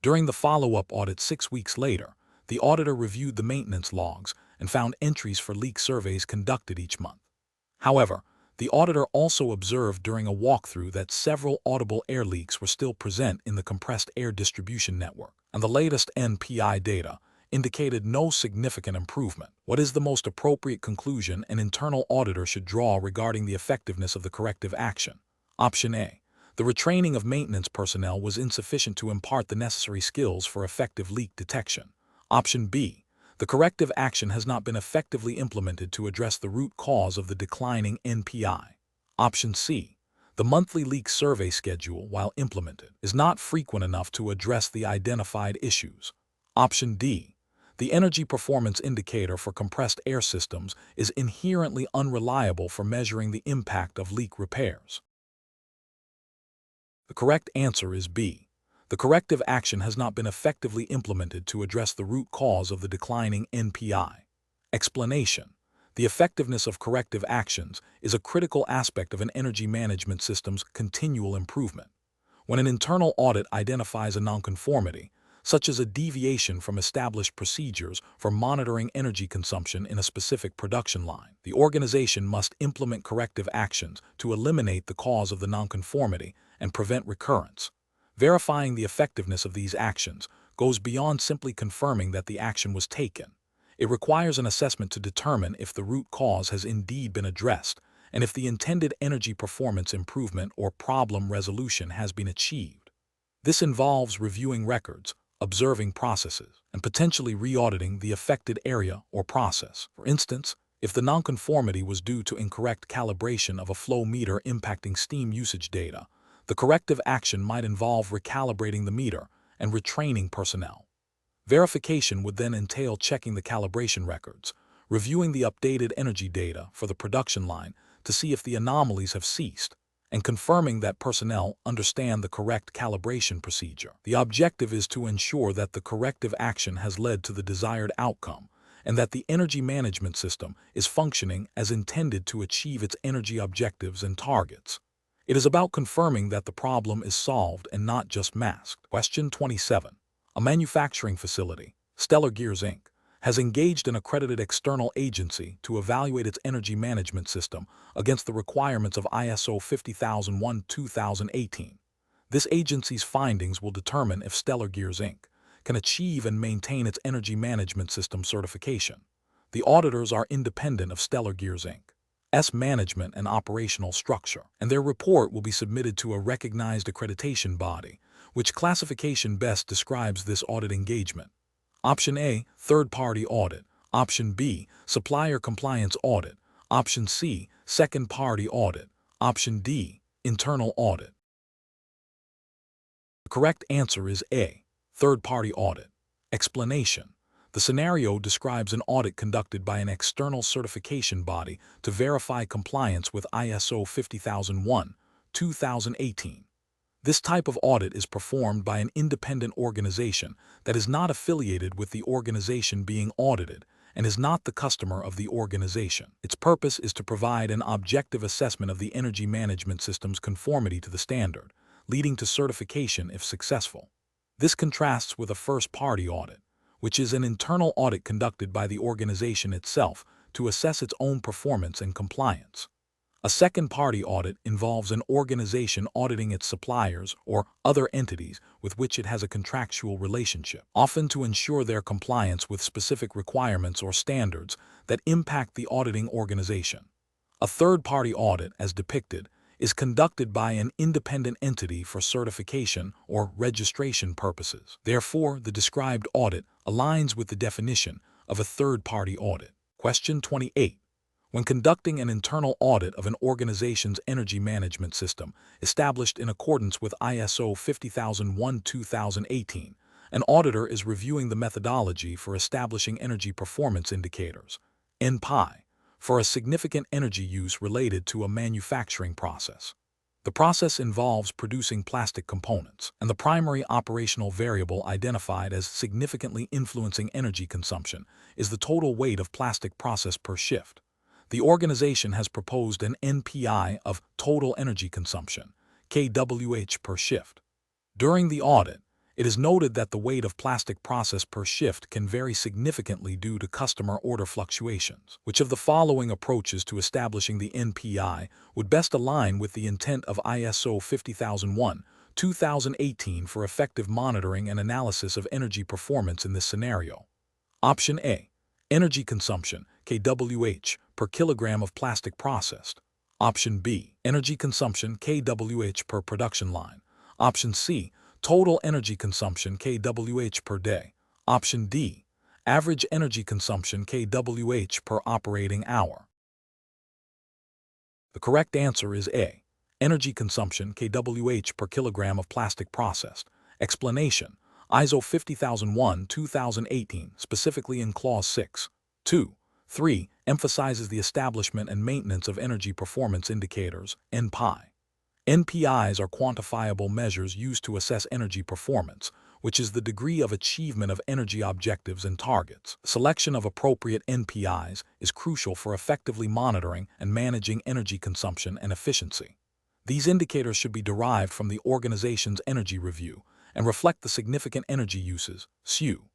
During the follow-up audit 6 weeks later, the auditor reviewed the maintenance logs and found entries for leak surveys conducted each month. However, the auditor also observed during a walkthrough that several audible air leaks were still present in the compressed air distribution network, and the latest NPI data indicated no significant improvement. What is the most appropriate conclusion an internal auditor should draw regarding the effectiveness of the corrective action? Option A. The retraining of maintenance personnel was insufficient to impart the necessary skills for effective leak detection. Option B. The corrective action has not been effectively implemented to address the root cause of the declining NPI. Option C. The monthly leak survey schedule, while implemented, is not frequent enough to address the identified issues. Option D. The energy performance indicator for compressed air systems is inherently unreliable for measuring the impact of leak repairs. The correct answer is B. The corrective action has not been effectively implemented to address the root cause of the declining NPI. Explanation. The effectiveness of corrective actions is a critical aspect of an energy management system's continual improvement. When an internal audit identifies a nonconformity, such as a deviation from established procedures for monitoring energy consumption in a specific production line, the organization must implement corrective actions to eliminate the cause of the nonconformity and prevent recurrence. Verifying the effectiveness of these actions goes beyond simply confirming that the action was taken. It requires an assessment to determine if the root cause has indeed been addressed and if the intended energy performance improvement or problem resolution has been achieved. This involves reviewing records, observing processes, and potentially re-auditing the affected area or process. For instance, if the nonconformity was due to incorrect calibration of a flow meter impacting steam usage data, the corrective action might involve recalibrating the meter and retraining personnel. Verification would then entail checking the calibration records, reviewing the updated energy data for the production line to see if the anomalies have ceased, and confirming that personnel understand the correct calibration procedure. The objective is to ensure that the corrective action has led to the desired outcome and that the energy management system is functioning as intended to achieve its energy objectives and targets. It is about confirming that the problem is solved and not just masked. Question 27. A manufacturing facility, Stellar Gears Inc., has engaged an accredited external agency to evaluate its energy management system against the requirements of ISO 50001-2018. This agency's findings will determine if Stellar Gears Inc. can achieve and maintain its energy management system certification. The auditors are independent of Stellar Gears Inc.'s management and operational structure, and their report will be submitted to a recognized accreditation body. Which classification best describes this audit engagement? Option A, third-party audit. Option B, supplier compliance audit. Option C, second-party audit. Option D, internal audit. The correct answer is A, third-party audit. Explanation: the scenario describes an audit conducted by an external certification body to verify compliance with ISO 50001-2018. This type of audit is performed by an independent organization that is not affiliated with the organization being audited and is not the customer of the organization. Its purpose is to provide an objective assessment of the energy management system's conformity to the standard, leading to certification if successful. This contrasts with a first-party audit, which is an internal audit conducted by the organization itself to assess its own performance and compliance. A second-party audit involves an organization auditing its suppliers or other entities with which it has a contractual relationship, often to ensure their compliance with specific requirements or standards that impact the auditing organization. A third-party audit, as depicted, is conducted by an independent entity for certification or registration purposes. Therefore, the described audit aligns with the definition of a third-party audit. Question 28. When conducting an internal audit of an organization's energy management system established in accordance with ISO 50001-2018, an auditor is reviewing the methodology for establishing energy performance indicators, NPI, for a significant energy use related to a manufacturing process. The process involves producing plastic components, and the primary operational variable identified as significantly influencing energy consumption is the total weight of plastic process per shift. The organization has proposed an NPI of total energy consumption, kWh per shift. During the audit, it is noted that the weight of plastic process per shift can vary significantly due to customer order fluctuations. Which of the following approaches to establishing the NPI would best align with the intent of ISO 50001-2018 for effective monitoring and analysis of energy performance in this scenario? Option A, energy consumption, kWh, per kilogram of plastic processed. Option B, energy consumption, kWh per production line. Option C, total energy consumption, kWh per day. Option D, average energy consumption, kWh per operating hour. The correct answer is A, energy consumption, kWh per kilogram of plastic processed. Explanation: ISO 50001-2018, specifically in Clause 6.2.3, emphasizes the establishment and maintenance of energy performance indicators, NPI. NPIs are quantifiable measures used to assess energy performance, which is the degree of achievement of energy objectives and targets. Selection of appropriate NPIs is crucial for effectively monitoring and managing energy consumption and efficiency. These indicators should be derived from the organization's energy review and reflect the significant energy uses, SU.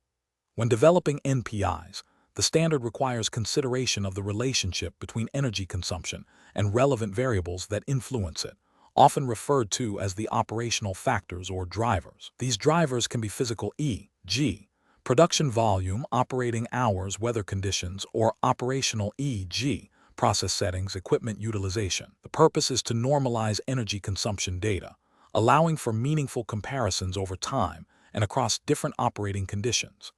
When developing NPIs, the standard requires consideration of the relationship between energy consumption and relevant variables that influence it, often referred to as the operational factors or drivers. These drivers can be physical, e.g., production volume, operating hours, weather conditions, or operational, e.g., process settings, equipment utilization. The purpose is to normalize energy consumption data, allowing for meaningful comparisons over time and across different operating conditions.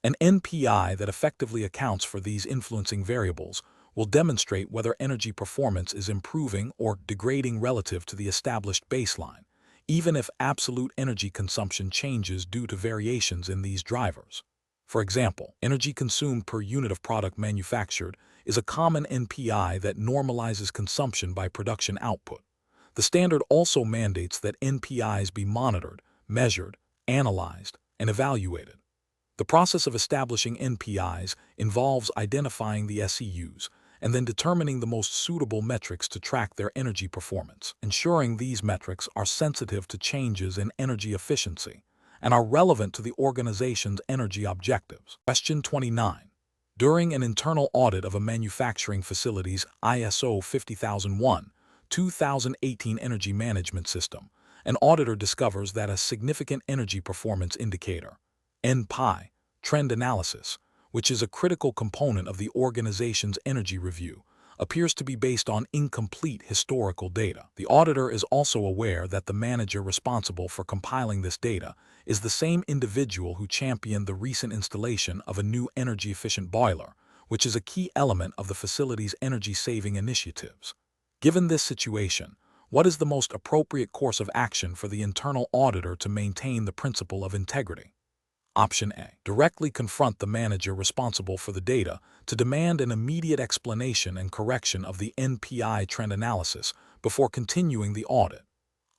An NPI that effectively accounts for these influencing variables will demonstrate whether energy performance is improving or degrading relative to the established baseline, even if absolute energy consumption changes due to variations in these drivers. For example, energy consumed per unit of product manufactured is a common NPI that normalizes consumption by production output. The standard also mandates that NPIs be monitored, measured, analyzed, and evaluated. The process of establishing NPIs involves identifying the SEUs and then determining the most suitable metrics to track their energy performance, ensuring these metrics are sensitive to changes in energy efficiency and are relevant to the organization's energy objectives. Question 29. During an internal audit of a manufacturing facility's ISO 50001-2018 energy management system, an auditor discovers that a significant energy performance indicator, NPI, trend analysis, which is a critical component of the organization's energy review, appears to be based on incomplete historical data. The auditor is also aware that the manager responsible for compiling this data is the same individual who championed the recent installation of a new energy-efficient boiler, which is a key element of the facility's energy-saving initiatives. Given this situation, what is the most appropriate course of action for the internal auditor to maintain the principle of integrity? Option A. Directly confront the manager responsible for the data to demand an immediate explanation and correction of the NPI trend analysis before continuing the audit.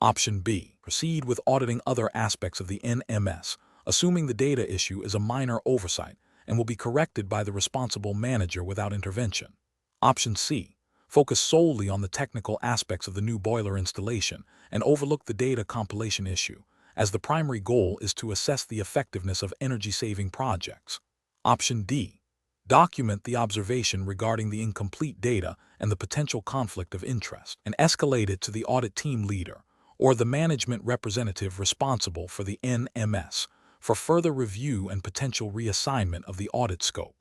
Option B. Proceed with auditing other aspects of the NMS, assuming the data issue is a minor oversight and will be corrected by the responsible manager without intervention. Option C. Focus solely on the technical aspects of the new boiler installation and overlook the data compilation issue, as the primary goal is to assess the effectiveness of energy-saving projects. Option D. Document the observation regarding the incomplete data and the potential conflict of interest, and escalate it to the audit team leader or the management representative responsible for the NMS for further review and potential reassignment of the audit scope.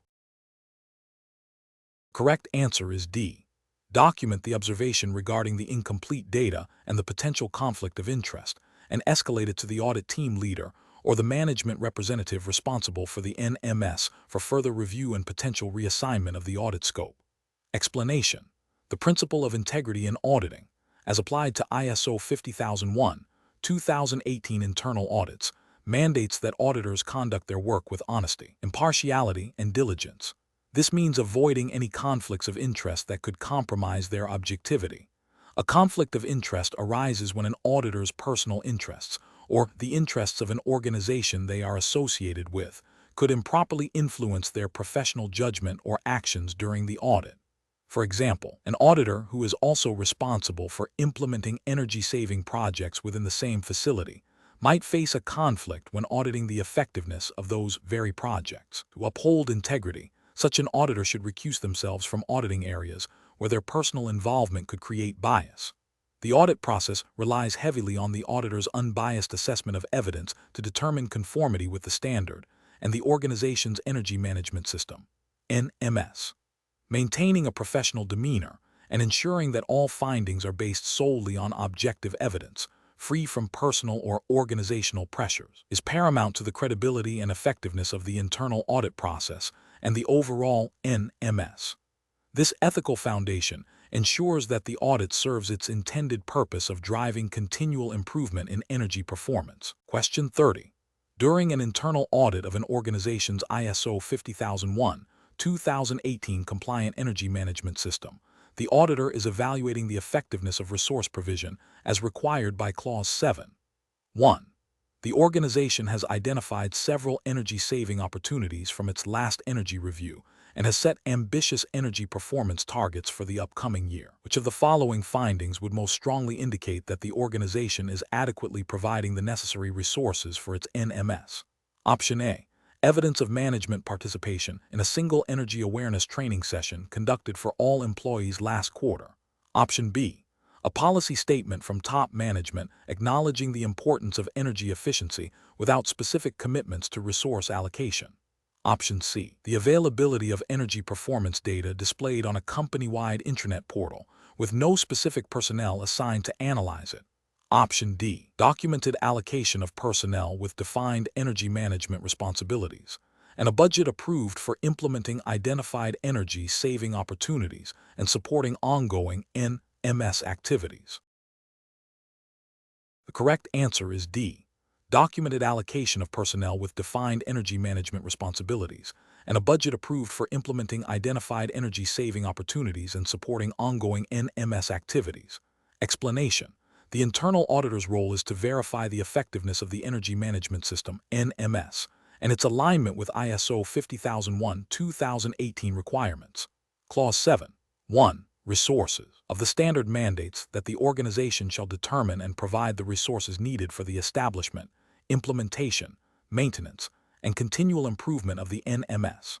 Correct answer is D. Document the observation regarding the incomplete data and the potential conflict of interest, and escalate it to the audit team leader or the management representative responsible for the NMS for further review and potential reassignment of the audit scope. Explanation: the principle of integrity in auditing, as applied to ISO 50001, 2018 internal audits, mandates that auditors conduct their work with honesty, impartiality, and diligence. This means avoiding any conflicts of interest that could compromise their objectivity. A conflict of interest arises when an auditor's personal interests, or the interests of an organization they are associated with, could improperly influence their professional judgment or actions during the audit. For example, an auditor who is also responsible for implementing energy-saving projects within the same facility might face a conflict when auditing the effectiveness of those very projects. To uphold integrity, such an auditor should recuse themselves from auditing areas where their personal involvement could create bias. The audit process relies heavily on the auditor's unbiased assessment of evidence to determine conformity with the standard and the organization's energy management system, NMS. Maintaining a professional demeanor and ensuring that all findings are based solely on objective evidence, free from personal or organizational pressures, is paramount to the credibility and effectiveness of the internal audit process and the overall NMS. This ethical foundation ensures that the audit serves its intended purpose of driving continual improvement in energy performance. Question 30. During an internal audit of an organization's ISO 50001, 2018 compliant energy management system, the auditor is evaluating the effectiveness of resource provision as required by Clause 7. 1. The organization has identified several energy-saving opportunities from its last energy review and has set ambitious energy performance targets for the upcoming year. Which of the following findings would most strongly indicate that the organization is adequately providing the necessary resources for its NMS? Option A. Evidence of management participation in a single energy awareness training session conducted for all employees last quarter. Option B. A policy statement from top management acknowledging the importance of energy efficiency without specific commitments to resource allocation. Option C. The availability of energy performance data displayed on a company-wide intranet portal, with no specific personnel assigned to analyze it. Option D. Documented allocation of personnel with defined energy management responsibilities, and a budget approved for implementing identified energy-saving opportunities and supporting ongoing NMS activities. The correct answer is D. Documented allocation of personnel with defined energy management responsibilities, and a budget approved for implementing identified energy-saving opportunities and supporting ongoing NMS activities. Explanation: the internal auditor's role is to verify the effectiveness of the energy management system, NMS, and its alignment with ISO 50001, 2018 requirements. Clause 7. 1. Resources of the standard mandates that the organization shall determine and provide the resources needed for the establishment, implementation, maintenance, and continual improvement of the NMS.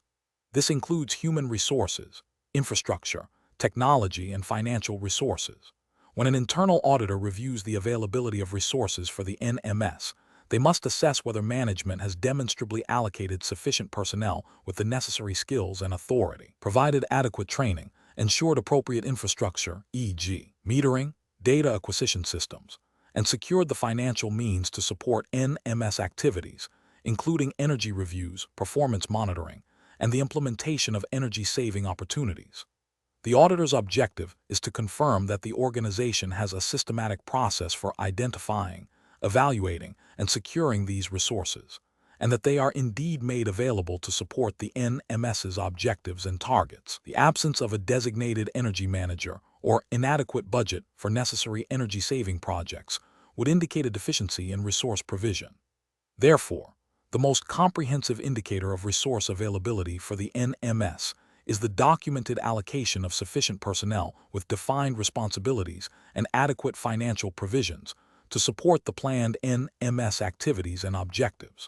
This includes human resources, infrastructure, technology, and financial resources. When an internal auditor reviews the availability of resources for the NMS, they must assess whether management has demonstrably allocated sufficient personnel with the necessary skills and authority, provided adequate training, ensured appropriate infrastructure, e.g., metering, data acquisition systems, and secured the financial means to support NMS activities, including energy reviews, performance monitoring, and the implementation of energy-saving opportunities. The auditor's objective is to confirm that the organization has a systematic process for identifying, evaluating, and securing these resources, and that they are indeed made available to support the NMS's objectives and targets. The absence of a designated energy manager or inadequate budget for necessary energy-saving projects would indicate a deficiency in resource provision. Therefore, the most comprehensive indicator of resource availability for the NMS is the documented allocation of sufficient personnel with defined responsibilities and adequate financial provisions to support the planned NMS activities and objectives.